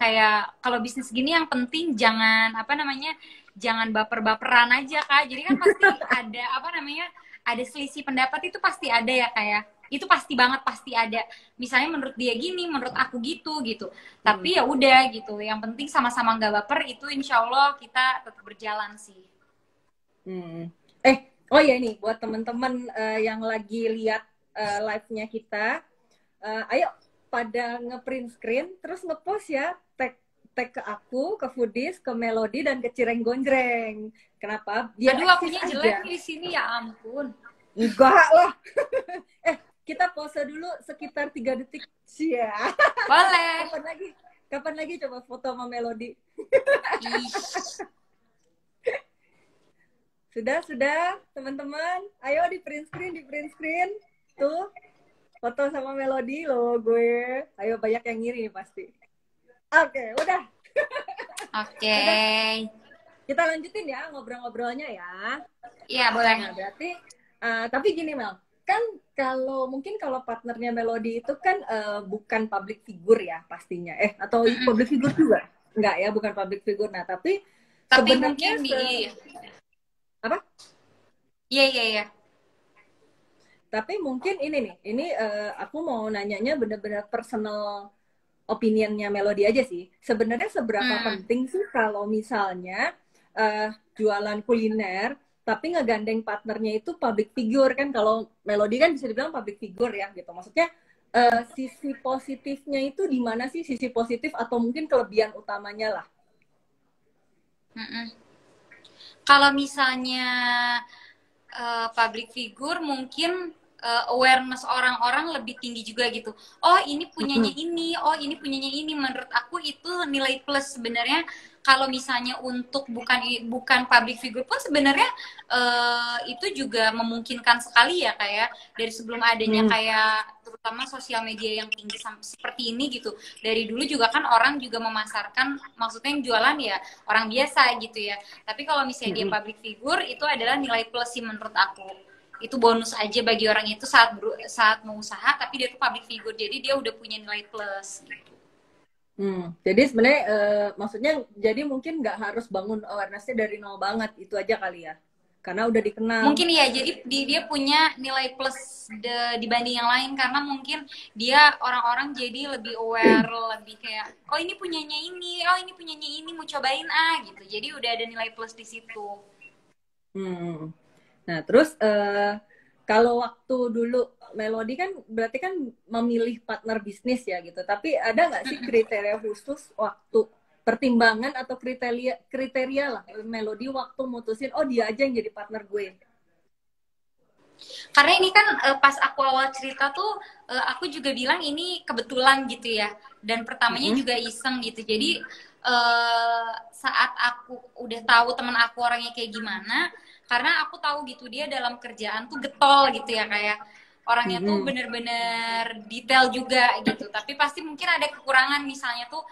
kayak kalau bisnis gini yang penting jangan apa namanya, jangan baper-baperan aja Kak. Jadi kan pasti ada apa namanya, ada selisih pendapat itu pasti ada ya kayak. Itu pasti banget pasti ada. Misalnya menurut dia gini, menurut aku gitu gitu. Tapi ya udah gitu. Yang penting sama-sama nggak baper itu insya Allah kita tetap berjalan sih. Oh ya nih buat teman-teman yang lagi lihat live-nya kita, ayo pada ngeprint screen terus ngepost ya, tag ke aku, ke Foodies, ke Melody dan ke Cireng Gonjreng. Kenapa? Biar aduh akunya jelek nih di sini ya ampun. Enggak lah. Kita pause dulu sekitar 3 detik. Cia. Boleh. Kapan lagi coba foto sama Melody? Sudah, teman-teman. Ayo di print screen. Tuh, foto sama Melody loh gue. Ayo banyak yang ngiri nih pasti. Oke, udah. Oke. Kita lanjutin ya ngobrol-ngobrolnya ya. Iya, boleh. Nah, berarti, tapi gini Mel, kan mungkin kalau partnernya Melody itu kan bukan public figure ya pastinya. Atau public figure juga? Enggak ya, bukan public figure. Nah, tapi sebenarnya apa? Iya. Tapi mungkin ini aku mau nanyanya benar-benar personal opinionnya Melody aja sih. Sebenarnya seberapa penting sih kalau misalnya jualan kuliner, tapi ngegandeng partnernya itu public figure kan? Kalau Melody kan bisa dibilang public figure ya gitu. Maksudnya sisi positifnya itu di mana sih, sisi positif atau mungkin kelebihan utamanya lah? Kalau misalnya public figure mungkin awareness orang-orang lebih tinggi juga gitu. Oh ini punyanya ini, oh ini punyanya ini. Menurut aku itu nilai plus sebenarnya. Kalau misalnya untuk bukan public figure pun sebenarnya itu juga memungkinkan sekali ya kayak dari sebelum adanya kayak terutama sosial media yang tinggi seperti ini gitu. Dari dulu juga kan orang juga memasarkan, maksudnya yang jualan ya orang biasa gitu ya. Tapi kalau misalnya dia public figure itu adalah nilai plus sih menurut aku. Itu bonus aja bagi orang itu saat mau usaha tapi dia tuh public figure, jadi dia udah punya nilai plus gitu. Jadi sebenarnya maksudnya jadi mungkin nggak harus bangun awareness-nya dari nol banget, itu aja kali ya, karena udah dikenal. Mungkin ya, jadi dia punya nilai plus dibanding yang lain karena mungkin dia orang-orang jadi lebih aware, lebih kayak oh ini punyanya ini, oh ini punyanya ini, mau cobain gitu. Jadi udah ada nilai plus di situ. Nah terus kalau waktu dulu Melody kan berarti kan memilih partner bisnis ya gitu. Tapi ada nggak sih kriteria khusus waktu pertimbangan atau kriteria lah Melody waktu mutusin oh dia aja yang jadi partner gue? Karena ini kan pas aku awal cerita tuh aku juga bilang ini kebetulan gitu ya. Dan pertamanya juga iseng gitu. Jadi saat aku udah tahu teman aku orangnya kayak gimana, karena aku tahu gitu dia dalam kerjaan tuh getol gitu ya kayak orangnya tuh bener-bener detail juga gitu. Tapi pasti mungkin ada kekurangan misalnya tuh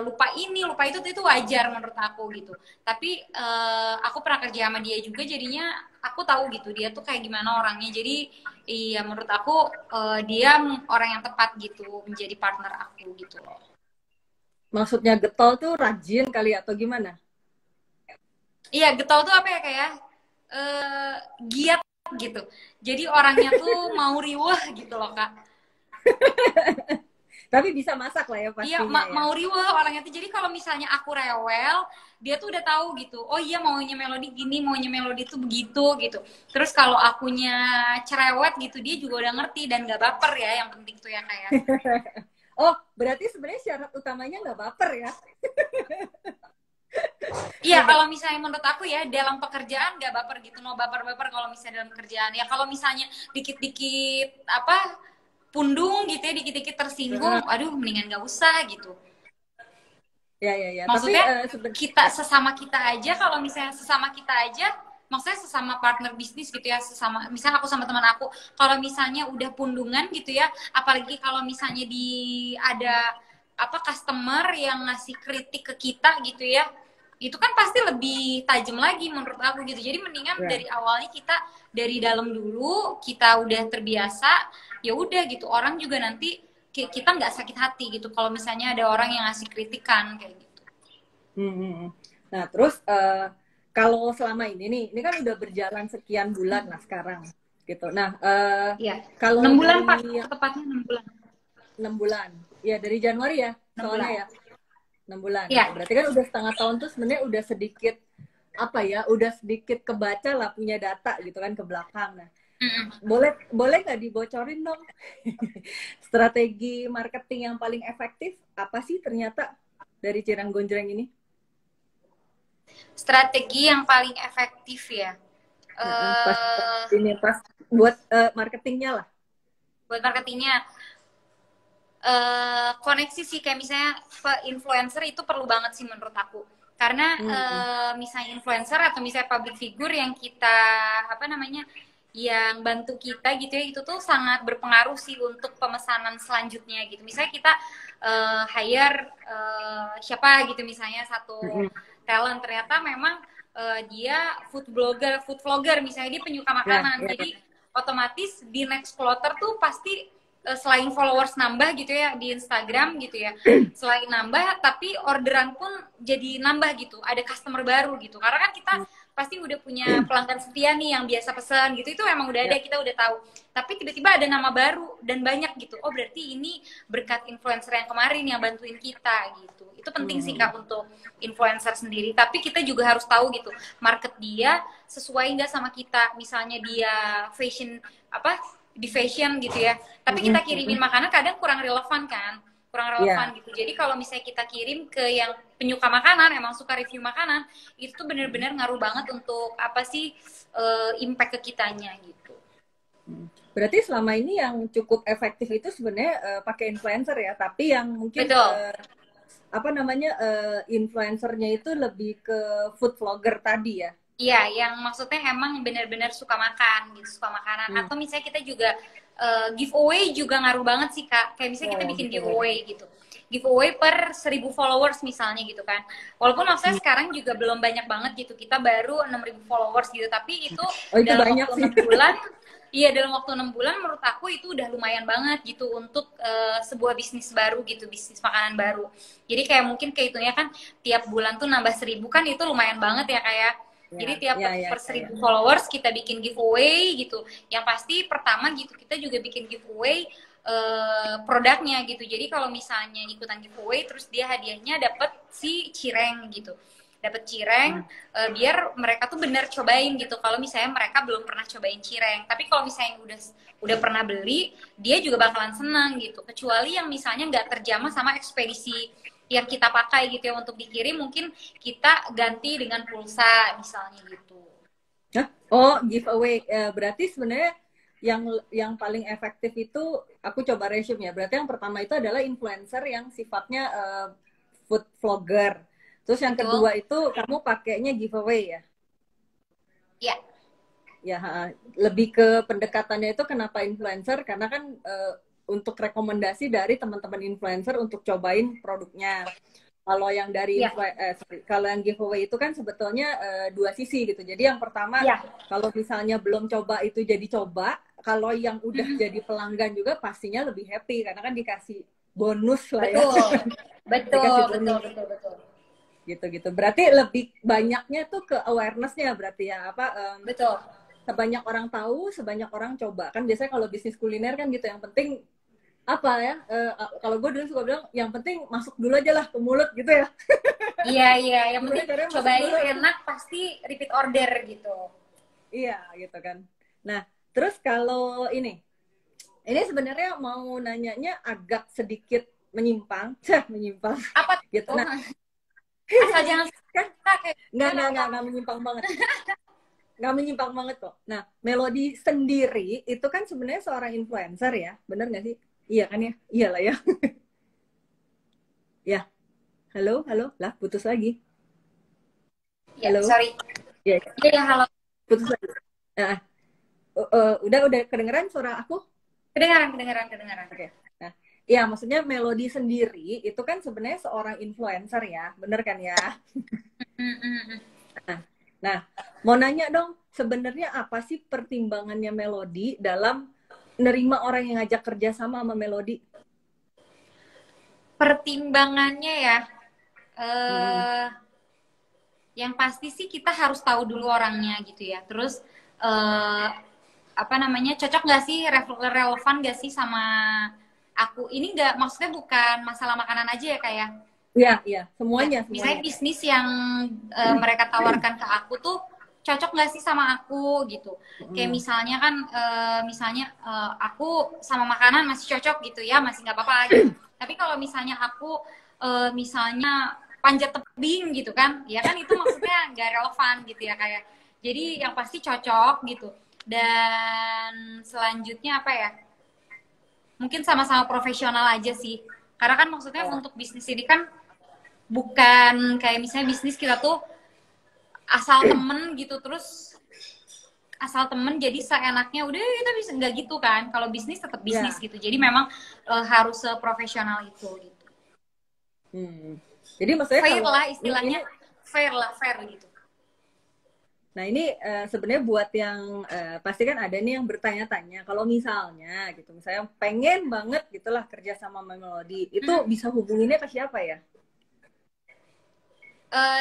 lupa ini lupa itu wajar menurut aku gitu. Tapi aku pernah kerja sama dia juga, jadinya aku tahu gitu dia tuh kayak gimana orangnya. Jadi iya menurut aku dia orang yang tepat gitu menjadi partner aku gitu loh. Maksudnya getol tuh rajin kali atau gimana? Iya getol tuh apa ya kayak giat gitu. Jadi orangnya tuh mau riweh gitu loh Kak. Tapi bisa masak lah ya pastinya. Iya mau riweh orangnya tuh. Jadi kalau misalnya aku rewel, dia tuh udah tahu gitu. Oh iya maunya Melody gini, maunya Melody tuh begitu gitu. Terus kalau akunya cerewet gitu, dia juga udah ngerti dan gak baper ya. Yang penting tuh ya kayak. Oh berarti sebenarnya syarat utamanya nggak baper ya? Iya, kalau misalnya menurut aku ya dalam pekerjaan gak baper gitu, no baper-baper kalau misalnya dalam kerjaan. Ya kalau misalnya dikit-dikit apa pundung gitu ya, dikit-dikit tersinggung, aduh mendingan gak usah gitu. Ya. Maksudnya kita sesama kita aja, kalau misalnya sesama kita aja, maksudnya sesama partner bisnis gitu ya, sesama misalnya aku sama teman aku, kalau misalnya udah pundungan gitu ya, apalagi kalau misalnya ada apa customer yang ngasih kritik ke kita gitu ya, itu kan pasti lebih tajam lagi menurut aku gitu. Jadi mendingan dari awalnya kita dari dalam dulu kita udah terbiasa, ya udah gitu. Orang juga nanti kita nggak sakit hati gitu kalau misalnya ada orang yang ngasih kritikan kayak gitu. Nah, terus kalau selama ini kan udah berjalan sekian bulan lah sekarang, gitu. Nah, Iya. kalau 6 bulan Pak, dari tepatnya 6 bulan. 6 bulan, ya dari Januari ya, 6 soalnya bulan. ya 6 bulan. Iya. Berarti kan udah setengah tahun tuh sebenarnya udah sedikit apa ya, udah sedikit kebaca lah punya data gitu kan ke belakang. Nah, boleh nggak dibocorin dong strategi marketing yang paling efektif apa sih ternyata dari Cireng Gonjreng ini? Strategi yang paling efektif ya. Pas buat marketingnya lah. Buat marketingnya, koneksi sih, kayak misalnya influencer itu perlu banget sih menurut aku. Karena misalnya influencer atau misalnya public figure yang kita yang bantu kita gitu ya, itu tuh sangat berpengaruh sih untuk pemesanan selanjutnya gitu. Misalnya kita hire siapa gitu, misalnya satu talent, ternyata memang dia food vlogger misalnya, dia penyuka makanan. Jadi otomatis di next quarter tuh pasti selain followers nambah gitu ya di Instagram gitu ya, selain nambah tapi orderan pun jadi nambah gitu, ada customer baru gitu, karena kan kita pasti udah punya pelanggan setia nih yang biasa pesan gitu, itu emang udah ada, kita udah tahu, tapi tiba-tiba ada nama baru dan banyak gitu, oh berarti ini berkat influencer yang kemarin yang bantuin kita gitu. Itu penting sih Kak untuk influencer sendiri, tapi kita juga harus tahu gitu market dia sesuai nggak sama kita. Misalnya dia fashion di fashion gitu ya, tapi kita kirimin makanan kadang kurang relevan kan, gitu. Jadi kalau misalnya kita kirim ke yang penyuka makanan, emang suka review makanan, itu tuh bener-bener ngaruh banget untuk impact ke kitanya gitu. Berarti selama ini yang cukup efektif itu sebenarnya pakai influencer ya, tapi yang mungkin influencernya itu lebih ke food vlogger tadi ya. Iya, yang maksudnya emang benar-benar suka makan gitu, suka makanan. Atau misalnya kita juga giveaway juga ngaruh banget sih Kak. Kayak misalnya kita bikin giveaway gitu. Giveaway per 1.000 followers misalnya gitu kan. Walaupun maksudnya sekarang juga belum banyak banget gitu. Kita baru 6.000 followers gitu. Tapi itu dalam waktu 6 bulan, iya dalam waktu 6 bulan menurut aku itu udah lumayan banget gitu untuk sebuah bisnis baru gitu, bisnis makanan baru. Jadi kayak mungkin kehitungnya kan tiap bulan tuh nambah 1.000 kan, itu lumayan banget ya kayak. Jadi tiap per 1.000 followers kita bikin giveaway gitu. Yang pasti pertama gitu kita juga bikin giveaway produknya gitu. Jadi kalau misalnya ikutan giveaway terus dia hadiahnya dapat si cireng gitu. Dapat cireng biar mereka tuh bener cobain gitu. Kalau misalnya mereka belum pernah cobain cireng. Tapi kalau misalnya udah pernah beli, dia juga bakalan senang gitu. Kecuali yang misalnya nggak terjamah sama ekspedisi yang kita pakai gitu ya untuk dikirim, mungkin kita ganti dengan pulsa misalnya gitu. Oh, giveaway. Berarti sebenarnya yang paling efektif itu aku coba resume ya. Berarti yang pertama itu adalah influencer yang sifatnya food vlogger. Terus yang kedua itu kamu pakainya giveaway ya? Iya. Ya, lebih ke pendekatannya itu kenapa influencer? Karena kan untuk rekomendasi dari teman-teman influencer untuk cobain produknya. Kalau yang dari kalau yang giveaway itu kan sebetulnya dua sisi gitu. Jadi yang pertama kalau misalnya belum coba itu jadi coba. Kalau yang udah jadi pelanggan juga pastinya lebih happy karena kan dikasih bonus lah ya. Betul. Gitu. Berarti lebih banyaknya tuh ke awareness-nya berarti ya betul. Sebanyak orang tahu, sebanyak orang coba. Kan biasanya kalau bisnis kuliner kan gitu, yang penting kalau gue dulu suka bilang yang penting masuk dulu aja lah ke mulut gitu ya. Iya, yang penting cobain enak pasti repeat order gitu. Iya gitu kan. Nah terus kalau ini sebenarnya mau nanyanya agak sedikit menyimpang. Apa gitu. Nah, asal jangan nggak menyimpang banget. Nggak menyimpang banget kok. Nah, Melody sendiri itu kan sebenarnya seorang influencer ya, bener nggak sih? Iya kan ya? Iyalah ya. Ya. Halo, lah putus lagi. Halo. Sorry. Ya, halo. Putus lagi. Nah, udah kedengeran suara aku? Kedengaran. Oke. Nah, ya maksudnya Melody sendiri itu kan sebenarnya seorang influencer ya, bener kan ya? Nah, mau nanya dong, sebenarnya apa sih pertimbangannya Melody dalam nerima orang yang ngajak kerja sama Melody? Pertimbangannya ya, Hmm. eh yang pasti sih kita harus tahu dulu orangnya gitu ya. Terus eh apa namanya, cocok nggak sih, relevan nggak sih sama aku. Ini nggak, maksudnya bukan masalah makanan aja ya, kayak Iya, iya, ya semuanya, misalnya semuanya. bisnis yang mereka tawarkan ke aku tuh cocok nggak sih sama aku gitu. Kayak Hmm. misalnya kan misalnya aku sama makanan masih cocok gitu ya, masih nggak apa-apa gitu. Tapi kalau misalnya aku misalnya panjat tebing gitu kan, ya kan itu maksudnya nggak relevan gitu ya, kayak. Jadi yang pasti cocok gitu. Dan selanjutnya apa ya? Mungkin sama-sama profesional aja sih. Karena kan maksudnya Oh, untuk bisnis ini kan bukan kayak misalnya bisnis kita tuh asal temen gitu, terus asal temen jadi seenaknya udah kita bisa, nggak gitu kan. Kalau bisnis tetap bisnis ya. gitu, jadi memang harus seprofesional itu gitu. Hmm. Jadi maksudnya Fair kalau lah ini istilahnya, fair lah, fair gitu. nah ini sebenarnya buat yang pasti kan ada nih yang bertanya-tanya kalau misalnya gitu, misalnya pengen banget gitulah kerja sama Melody, itu Hmm. bisa hubunginnya ke siapa ya?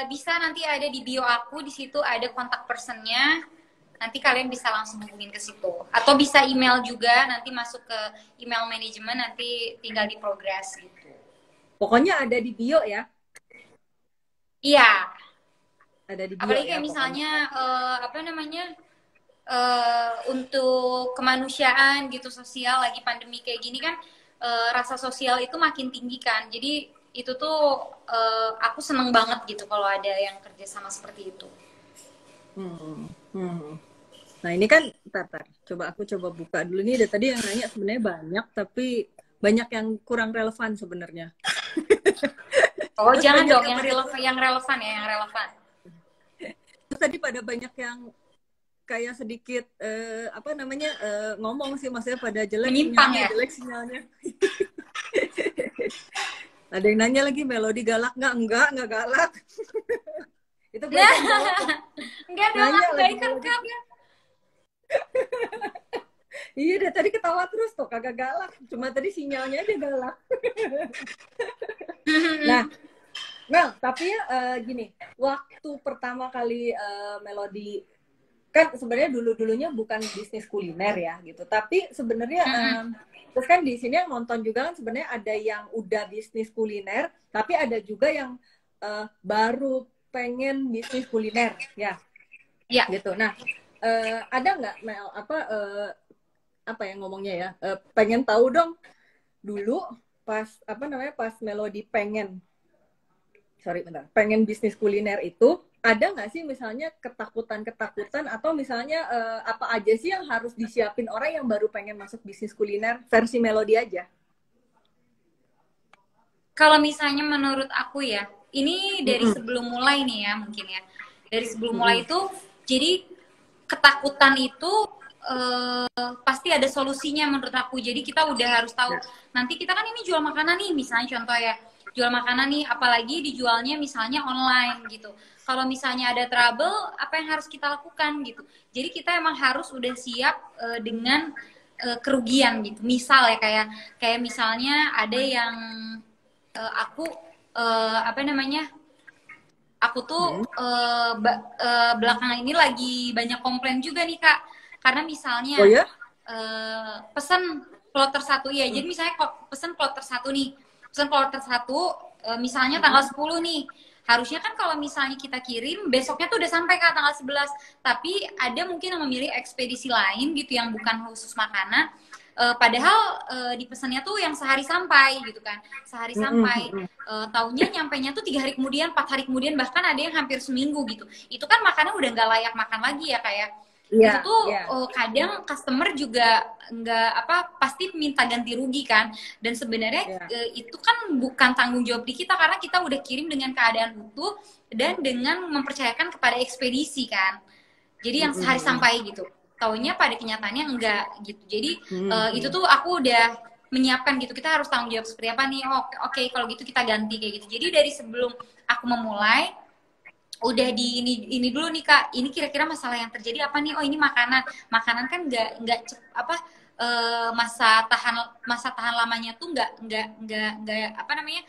Bisa nanti ada di bio aku, di situ ada kontak personnya. Nanti kalian bisa langsung hubungin ke situ. Atau bisa email juga, nanti masuk ke email manajemen, nanti tinggal di progress gitu. Pokoknya ada di bio ya, Iya, ada di bio apalagi ya kayak pokoknya. misalnya apa namanya, untuk kemanusiaan gitu, sosial, lagi pandemi kayak gini kan, rasa sosial itu makin tinggi kan. Jadi itu tuh aku seneng banget gitu kalau ada yang kerja sama seperti itu. Hmm. Hmm. Nah ini kan, tar, coba aku coba buka dulu nih. Dari tadi yang nanya sebenarnya banyak, tapi banyak yang kurang relevan sebenarnya. Oh Terus jangan banyak dong, yang yang pada relevan, yang relevan ya, yang relevan. terus tadi pada banyak yang kayak sedikit apa namanya ngomong sih, maksudnya pada Menyimpang ya. jelek sinyalnya. Ada yang nanya lagi, Melody galak nggak? Enggak galak. Itu gue Nah, aja yang jawab tuh. enggak dong, Nanya aku gak lagi ikut Melody. kap. Iya deh, tadi ketawa terus tuh, kagak galak. Cuma tadi sinyalnya aja galak. Nah, Mel, tapi gini, waktu pertama kali Melody kan sebenarnya dulunya bukan bisnis kuliner ya gitu, tapi sebenarnya terus kan di sini yang nonton juga kan sebenarnya ada yang udah bisnis kuliner, tapi ada juga yang baru pengen bisnis kuliner ya Ya, gitu. Nah, ada nggak Mel apa yang ngomongnya ya, pengen tahu dong dulu pas apa namanya pas Melody pengen bisnis kuliner itu, ada nggak sih misalnya ketakutan atau misalnya apa aja sih yang harus disiapin orang yang baru pengen masuk bisnis kuliner versi Melody aja? kalau misalnya menurut aku ya, ini dari Mm-mm. sebelum mulai nih ya, mungkin ya. Dari sebelum mulai Mm-mm. itu, jadi ketakutan itu pasti ada solusinya menurut aku. Jadi kita udah harus tahu, Ya. nanti kita kan ini jual makanan nih, misalnya contoh ya, jual makanan nih, apalagi dijualnya misalnya online gitu. Kalau misalnya ada trouble, apa yang harus kita lakukan gitu. Jadi kita emang harus udah siap dengan kerugian gitu. Misal ya, kayak kayak misalnya ada yang aku apa namanya, aku tuh Mm-mm. belakangan ini lagi banyak komplain juga nih kak, karena Oh misalnya ya? pesan kloter satu ya, jadi misalnya kok pesan kloter satu nih, pesan kloter satu misalnya tanggal Mm-mm. 10 nih, harusnya kan kalau misalnya kita kirim besoknya tuh udah sampai ke tanggal 11, tapi ada mungkin yang memilih ekspedisi lain gitu yang bukan khusus makanan, padahal dipesannya tuh yang sehari sampai gitu kan, sehari Mm-mm. sampai, Mm-mm. taunya nyampainya tuh 3 hari kemudian, 4 hari kemudian, bahkan ada yang hampir seminggu gitu. Itu kan makanan udah nggak layak makan lagi ya, kayak Iya, itu tuh iya. kadang customer juga nggak apa, pasti minta ganti rugi kan. Dan sebenarnya Iya. itu kan bukan tanggung jawab di kita, karena kita udah kirim dengan keadaan utuh dan dengan mempercayakan kepada ekspedisi kan. Jadi yang sehari Mm-mm. sampai gitu. Taunya pada kenyataannya enggak gitu. Jadi itu Mm-mm. tuh aku udah menyiapkan gitu. Kita harus tanggung jawab seperti apa nih. Oh, oke, kalau gitu kita ganti kayak gitu. Jadi dari sebelum aku memulai, udah di ini dulu nih kak, ini kira-kira masalah yang terjadi apa nih, oh ini makanan kan nggak apa masa tahan lamanya tuh nggak apa namanya,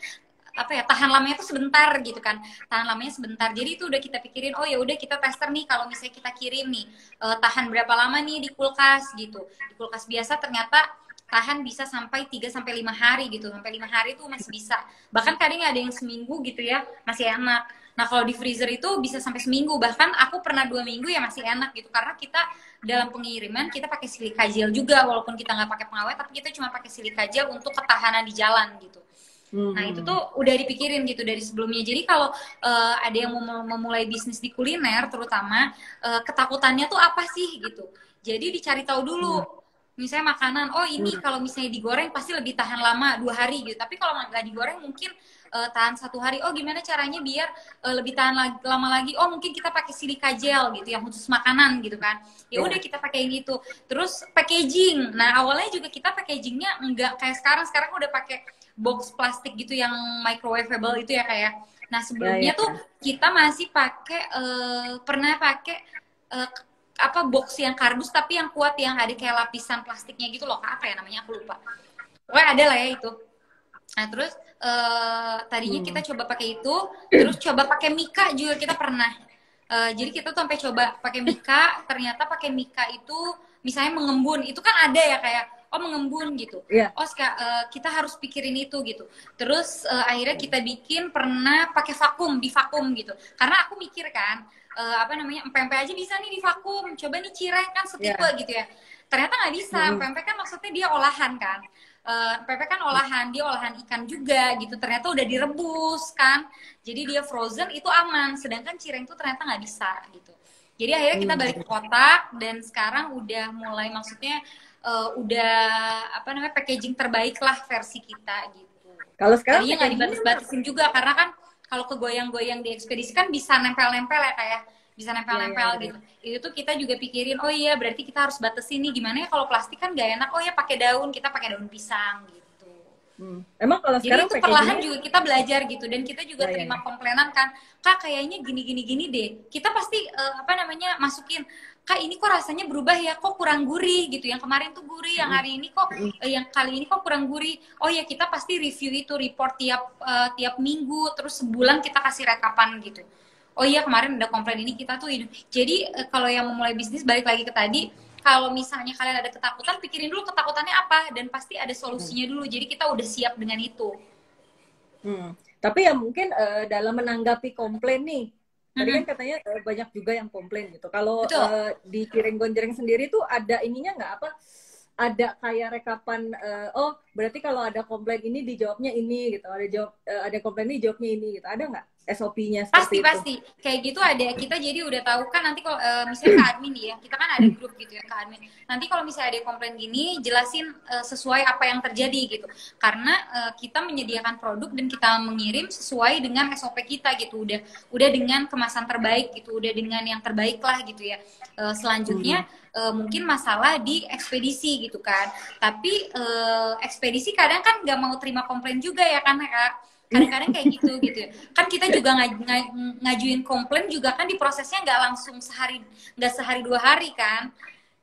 apa ya, tahan lamanya tuh sebentar gitu kan, tahan lamanya sebentar. Jadi itu udah kita pikirin, oh ya udah kita tester nih, kalau misalnya kita kirim nih, tahan berapa lama nih di kulkas gitu. Di kulkas biasa ternyata tahan bisa sampai 3 sampai 5 hari gitu, sampai 5 hari tuh masih bisa, bahkan kadang ada yang seminggu gitu ya, masih enak. Nah kalau di freezer itu bisa sampai seminggu, bahkan aku pernah 2 minggu ya masih enak gitu, karena kita dalam pengiriman kita pakai silika gel juga, walaupun kita nggak pakai pengawet, tapi kita cuma pakai silika gel untuk ketahanan di jalan gitu. Nah itu tuh udah dipikirin gitu dari sebelumnya. Jadi kalau ada yang mau memulai bisnis di kuliner terutama, ketakutannya tuh apa sih gitu. Jadi dicari tahu dulu. Misalnya makanan, oh ini kalau misalnya digoreng pasti lebih tahan lama 2 hari gitu. Tapi kalau nggak digoreng mungkin tahan 1 hari. Oh gimana caranya biar lebih tahan lama lagi? Oh mungkin kita pakai silika gel gitu yang khusus makanan gitu kan. Ya udah kita pakai itu. Terus packaging. Nah awalnya juga kita packagingnya nggak kayak sekarang. Sekarang udah pakai box plastik gitu yang microwavable itu ya kayak. Nah sebelumnya tuh kita masih pakai pernah pakai apa box yang kardus tapi yang kuat, yang ada kayak lapisan plastiknya gitu loh, apa ya namanya aku lupa. Pokoknya ada lah ya itu. Nah terus tadinya kita coba pakai itu, terus coba pakai mika juga kita pernah. Jadi kita tuh sampai coba pakai mika, ternyata pakai mika itu misalnya mengembun, itu kan ada ya kayak oh mengembun gitu. Oh kita harus pikirin itu gitu. Terus akhirnya kita bikin pernah pakai vakum, di vakum gitu. Karena aku mikir kan apa namanya, empempe aja bisa nih di vakum. Coba nih cireng kan setipe gitu ya. Ternyata nggak bisa. Empempe kan maksudnya dia olahan kan. Empempe kan olahan, dia olahan ikan juga gitu. Ternyata udah direbus kan. Jadi dia frozen itu aman. Sedangkan cireng tuh ternyata nggak bisa gitu. Jadi akhirnya kita balik ke kotak dan sekarang udah mulai maksudnya udah apa namanya packaging terbaik lah versi kita gitu. Kalau sekarang tadinya nggak dibatas-batasin juga karena kan kalau kegoyang-goyang di ekspedisi kan bisa nempel-nempel ya kayak bisa nempel-nempel gitu. Itu tuh kita juga pikirin, oh iya berarti kita harus batasin nih, gimana ya kalau plastik kan gak enak, oh ya pakai daun, kita pakai daun pisang gitu. Emang kalau jadi itu perlahan juga kita belajar gitu, dan kita juga terima komplainan kan, kak kayaknya gini deh, kita pasti apa namanya masukin, kak ini kok rasanya berubah ya, kok kurang gurih gitu, yang kemarin tuh gurih, yang hari ini kok yang kali ini kok kurang gurih. Oh ya kita pasti review itu, report tiap minggu, terus sebulan kita kasih rekapan gitu. Oh iya kemarin ada komplain ini, kita tuh ini. Jadi kalau yang memulai bisnis, balik lagi ke tadi, kalau misalnya kalian ada ketakutan, pikirin dulu ketakutannya apa, dan pasti ada solusinya dulu. Jadi kita udah siap dengan itu. Tapi ya mungkin dalam menanggapi komplain nih, tadi kan katanya banyak juga yang komplain gitu. Kalau di Cireng Gonjreng sendiri tuh ada ininya nggak, apa? Ada kayak rekapan, oh berarti kalau ada komplain ini dijawabnya ini gitu, ada komplain ini jawabnya ini gitu, ada nggak SOP-nya seperti pasti kayak gitu ada. Kita jadi udah tahu kan nanti kalau misalnya ke admin ya, kita kan ada grup gitu ya ke admin, nanti kalau misalnya ada komplain gini jelasin sesuai apa yang terjadi gitu, karena kita menyediakan produk dan kita mengirim sesuai dengan SOP kita gitu, udah dengan kemasan terbaik gitu, udah dengan yang terbaik lah gitu ya. Selanjutnya mungkin masalah di ekspedisi gitu kan, tapi ekspedisi kadang kan nggak mau terima komplain juga ya kan Kak, kadang-kadang kayak gitu kan. Kita juga ngajuin komplain juga kan, di prosesnya nggak langsung nggak sehari 2 hari kan.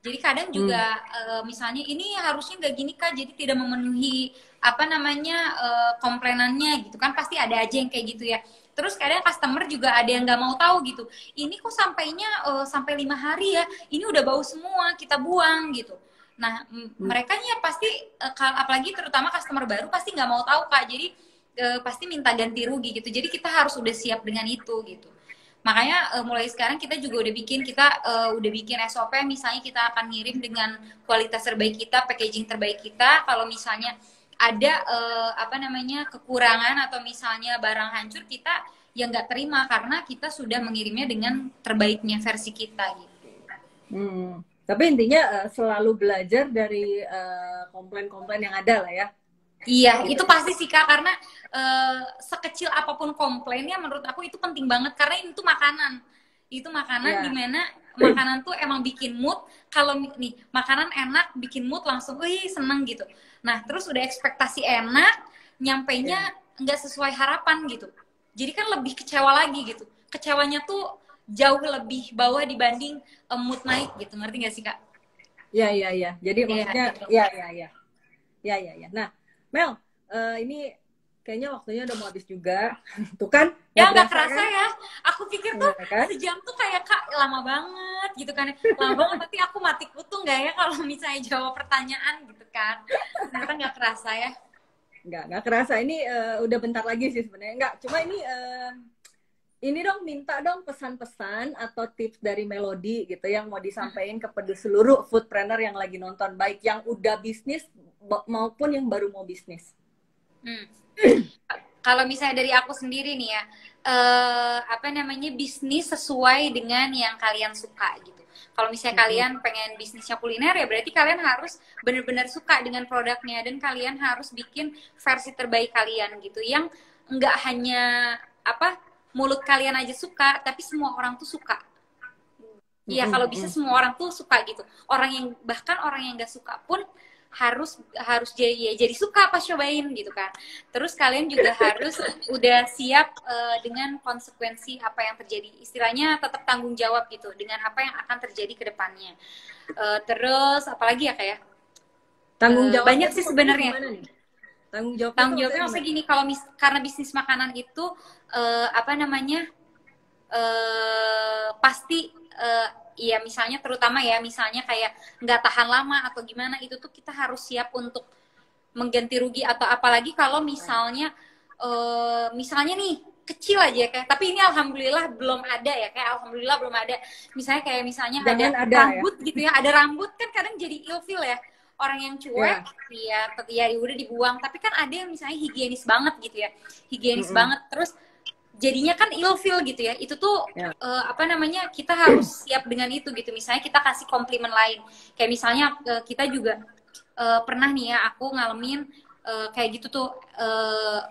Jadi kadang juga misalnya ini harusnya nggak gini Kak, jadi tidak memenuhi apa namanya komplainannya gitu kan, pasti ada aja yang kayak gitu ya. Terus kadang customer juga ada yang nggak mau tahu gitu, ini kok sampainya sampai 5 hari ya, ini udah bau semua, kita buang gitu. Nah mereka nya pasti apalagi terutama customer baru pasti nggak mau tahu Kak, jadi pasti minta ganti rugi gitu. Jadi kita harus udah siap dengan itu gitu. Makanya mulai sekarang kita juga udah bikin SOP, misalnya kita akan ngirim dengan kualitas terbaik kita, packaging terbaik kita. Kalau misalnya ada apa namanya kekurangan atau misalnya barang hancur, kita yang nggak terima karena kita sudah mengirimnya dengan terbaiknya versi kita gitu. Tapi intinya selalu belajar dari komplain-komplain yang ada lah ya. Iya, itu pasti sih Kak, karena sekecil apapun komplainnya menurut aku itu penting banget, karena itu makanan. Itu makanan dimana makanan tuh emang bikin mood. Kalau nih makanan enak bikin mood langsung, wih seneng gitu. Nah terus udah ekspektasi enak, nyampainya nggak sesuai harapan gitu. Jadi kan lebih kecewa lagi gitu. Kecewanya tuh jauh lebih bawah dibanding mood naik gitu, ngerti nggak sih Kak? Ya, ya, ya. Jadi Iya, maksudnya, gitu. ya, ya, ya. Ya, ya, ya. Nah, Mel, ini kayaknya waktunya udah mau habis juga. Tuh kan, nggak Ya nggak berasa kerasa kan? ya. Aku pikir tuh Iya kan? sejam tuh kayak Kak lama banget gitu kan. Lama banget tapi aku mati kutu nggak ya kalau misalnya jawab pertanyaan gitu kan. Ternyata nggak kerasa ya. Nggak kerasa. Ini udah bentar lagi sih sebenarnya. Nggak, cuma ini dong minta dong pesan-pesan atau tips dari Melody gitu yang mau disampaikan kepada seluruh foodpreneur yang lagi nonton, baik yang udah bisnis maupun yang baru mau bisnis. Hmm. Kalau misalnya dari aku sendiri nih ya, apa namanya, bisnis sesuai dengan yang kalian suka gitu. Kalau misalnya kalian pengen bisnisnya kuliner ya berarti kalian harus benar-benar suka dengan produknya dan kalian harus bikin versi terbaik kalian gitu. Yang nggak hanya apa mulut kalian aja suka, tapi semua orang tuh suka. Iya, kalau bisa semua orang tuh suka gitu. Bahkan orang yang nggak suka pun harus jadi suka pas cobain gitu kan. Terus kalian juga harus udah siap dengan konsekuensi apa yang terjadi. Istilahnya tetap tanggung jawab gitu dengan apa yang akan terjadi ke depannya. Terus apalagi ya kayak Tanggung jawab banyak sih sebenarnya. Tanggung Jawabnya maksudnya gini, kalau karena bisnis makanan itu apa namanya pasti ya misalnya terutama ya misalnya kayak nggak tahan lama atau gimana itu tuh kita harus siap untuk mengganti rugi atau apalagi kalau misalnya nih kecil aja kayak tapi ini alhamdulillah belum ada ya kayak alhamdulillah belum ada misalnya ada rambut ya? Gitu ya ada rambut kan kadang jadi ilfil ya orang yang cuek ya udah dibuang tapi kan ada yang misalnya higienis banget gitu ya higienis banget terus jadinya kan ilfil gitu ya itu tuh apa namanya kita harus siap dengan itu gitu misalnya kita kasih komplimen lain kayak misalnya kita juga pernah nih ya aku ngalamin kayak gitu tuh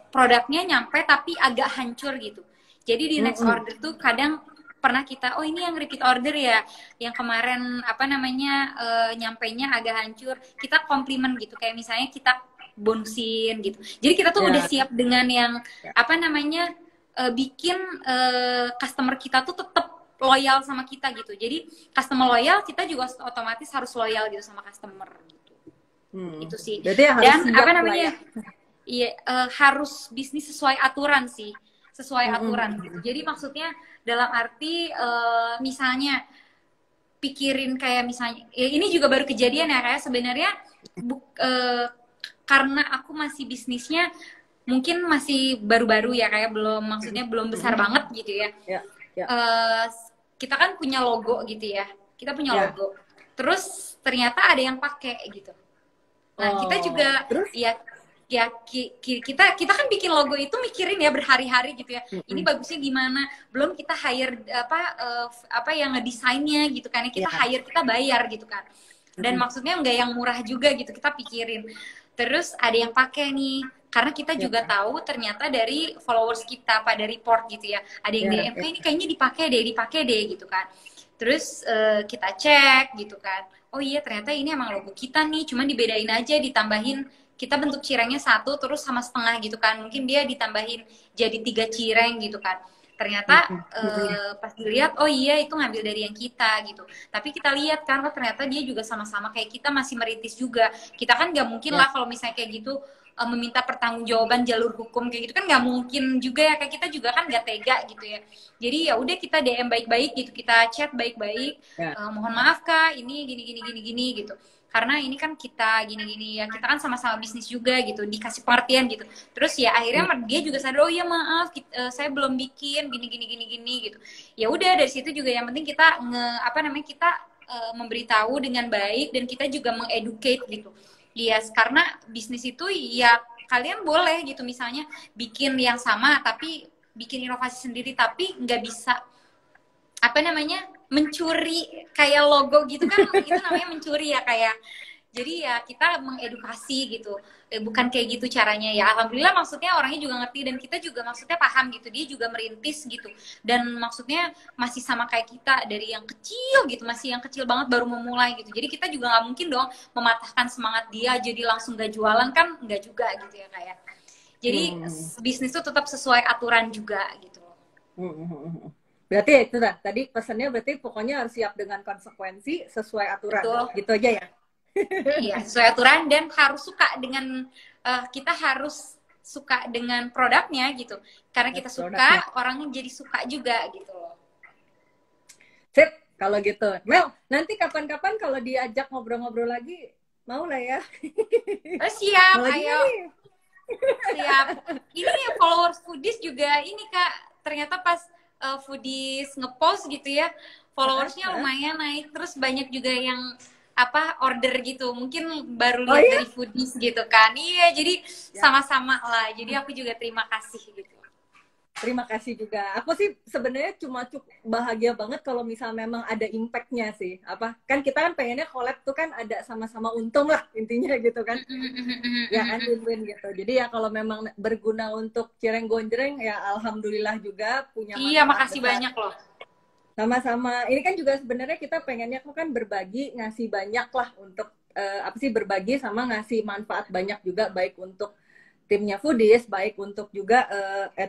produknya nyampe tapi agak hancur gitu jadi di next order tuh kadang pernah kita oh ini yang repeat order ya yang kemarin apa namanya nyampenya agak hancur kita komplimen gitu kayak misalnya kita bonusin gitu jadi kita tuh udah siap dengan yang apa namanya bikin customer kita tuh tetap loyal sama kita gitu. Jadi customer loyal, kita juga otomatis harus loyal gitu sama customer gitu. Itu sih. Dan apa namanya? Iya, harus bisnis sesuai aturan sih, sesuai aturan. Gitu. Jadi maksudnya dalam arti misalnya pikirin kayak misalnya, ini juga baru kejadian ya kayak sebenarnya karena aku masih bisnisnya mungkin masih baru-baru ya kayak belum besar banget gitu ya. Kita kan punya logo gitu ya. Kita punya logo. Terus ternyata ada yang pakai gitu. Nah, kita juga terus? Kita kan bikin logo itu mikirin ya berhari-hari gitu ya. Ini bagusnya gimana? Belum kita hire apa yang ngedesainnya gitu kan. Kita hire, kita bayar gitu kan. Dan maksudnya nggak yang murah juga gitu. Kita pikirin. Terus ada yang pakai nih karena kita juga tahu ternyata dari followers kita pada report gitu ya ada yang DM ini kayaknya dipakai deh gitu kan terus kita cek gitu kan oh iya ternyata ini emang logo kita nih cuman dibedain aja ditambahin kita bentuk cirengnya 1 terus sama setengah gitu kan mungkin dia ditambahin jadi 3 cireng gitu kan ternyata pas dilihat oh iya itu ngambil dari yang kita gitu tapi kita lihat kan ternyata dia juga sama-sama kayak kita masih merintis juga kita kan nggak mungkin lah kalau misalnya kayak gitu meminta pertanggungjawaban jalur hukum kayak gitu kan nggak mungkin juga ya kayak kita juga kan nggak tega gitu ya jadi ya udah kita DM baik-baik gitu kita chat baik-baik mohon maaf kak ini gini gitu karena ini kan kita gini ya kita kan sama-sama bisnis juga gitu dikasih pengertian gitu terus ya akhirnya dia juga sadar oh ya maaf saya belum bikin gini gitu ya udah dari situ juga yang penting kita kita memberitahu dengan baik dan kita juga mengeducate gitu. Yes, karena bisnis itu ya kalian boleh gitu misalnya bikin yang sama tapi bikin inovasi sendiri tapi nggak bisa mencuri kayak logo gitu kan itu namanya mencuri ya kayak jadi ya kita mengedukasi gitu bukan kayak gitu caranya ya alhamdulillah maksudnya orangnya juga ngerti dan kita juga maksudnya paham gitu dia juga merintis gitu dan maksudnya masih sama kayak kita dari yang kecil gitu masih yang kecil banget baru memulai gitu jadi kita juga nggak mungkin dong mematahkan semangat dia jadi langsung gak jualan kan nggak juga gitu ya kayak jadi bisnis itu tetap sesuai aturan juga gitu berarti itu tadi pesannya berarti pokoknya harus siap dengan konsekuensi sesuai aturan. Betul. Gitu aja ya Iya, sesuai aturan dan harus suka dengan kita harus suka dengan produknya gitu. Karena kita Produknya. suka, orang jadi suka juga gitu loh. Sip, kalau gitu. Mel, nanti kapan-kapan kalau diajak ngobrol-ngobrol lagi, mau lah ya. Oh, siap, Mau lagi ayo. nih. Siap. Ini followers foodies juga ini Kak, ternyata pas foodies ngepost gitu ya, followersnya lumayan naik. Terus banyak juga yang apa order gitu. Mungkin baru lihat dari foodies gitu kan. Iya, jadi sama-sama lah. Jadi aku juga terima kasih gitu. Terima kasih juga. Aku sih sebenarnya cuma bahagia banget kalau misal memang ada impact-nya sih. Apa kan kita kan pengennya collab tuh kan ada sama-sama untung lah intinya gitu kan. Ya kan win-win gitu. Jadi ya kalau memang berguna untuk Cireng Gonjreng ya alhamdulillah juga punya manfaat. Iya, makasih besar. banyak loh. Sama-sama. Ini kan juga sebenarnya kita pengennya kan berbagi, ngasih banyak lah untuk apa sih berbagi sama ngasih manfaat banyak juga baik untuk timnya Foodies, baik untuk juga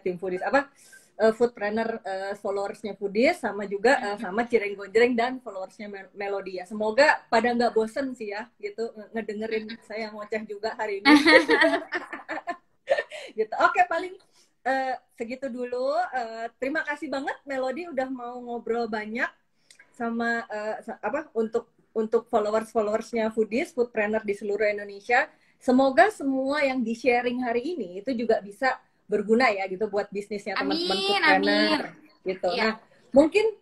tim Foodies apa foodpreneur followersnya Foodies sama juga sama Cireng Gonjreng dan followersnya Melody ya. Semoga pada nggak bosen sih ya gitu ngedengerin saya ngoceh juga hari ini. Gitu. Oke, paling segitu dulu. Terima kasih banget Melody udah mau ngobrol banyak sama apa untuk followersnya Foodies, foodpreneur di seluruh Indonesia. Semoga semua yang di-sharing hari ini itu juga bisa berguna ya gitu buat bisnisnya teman-teman foodpreneur gitu. Ya. Nah, mungkin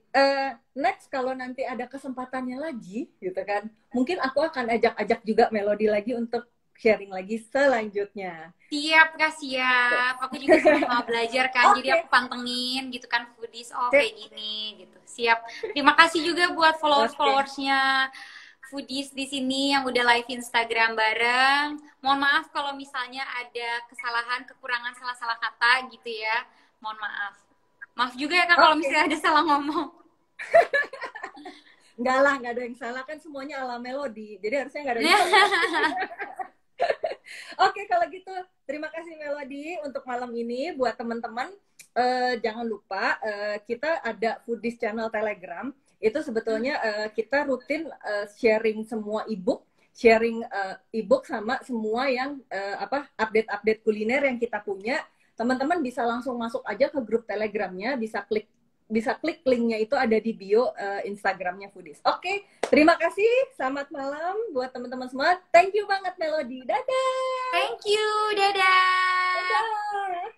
next kalau nanti ada kesempatannya lagi gitu kan, mungkin aku akan ajak-ajak juga Melody lagi untuk sharing lagi selanjutnya. Siap Kak, siap. Aku juga mau belajar kan, jadi aku pantengin gitu kan Foodies, kayak gini gitu. Siap. Terima kasih juga buat followersnya Foodies di sini yang udah live Instagram bareng. Mohon maaf kalau misalnya ada kesalahan, kekurangan, salah-salah kata gitu ya. Mohon maaf. Maaf juga ya Kak kalau misalnya ada salah ngomong. Enggak lah, nggak ada yang salah kan semuanya ala Melody. Jadi harusnya nggak ada yang salah. Oke, kalau gitu terima kasih Melody untuk malam ini. Buat teman-teman jangan lupa kita ada Foodies channel Telegram. Itu sebetulnya kita rutin sharing semua ebook, sharing ebook sama semua yang update-update kuliner yang kita punya. Teman-teman bisa langsung masuk aja ke grup Telegramnya, bisa klik linknya itu ada di bio Instagramnya Foodies. Oke, terima kasih. Selamat malam buat teman-teman semua. Thank you banget Melody. Dadah. Thank you. Dadah. Dadah.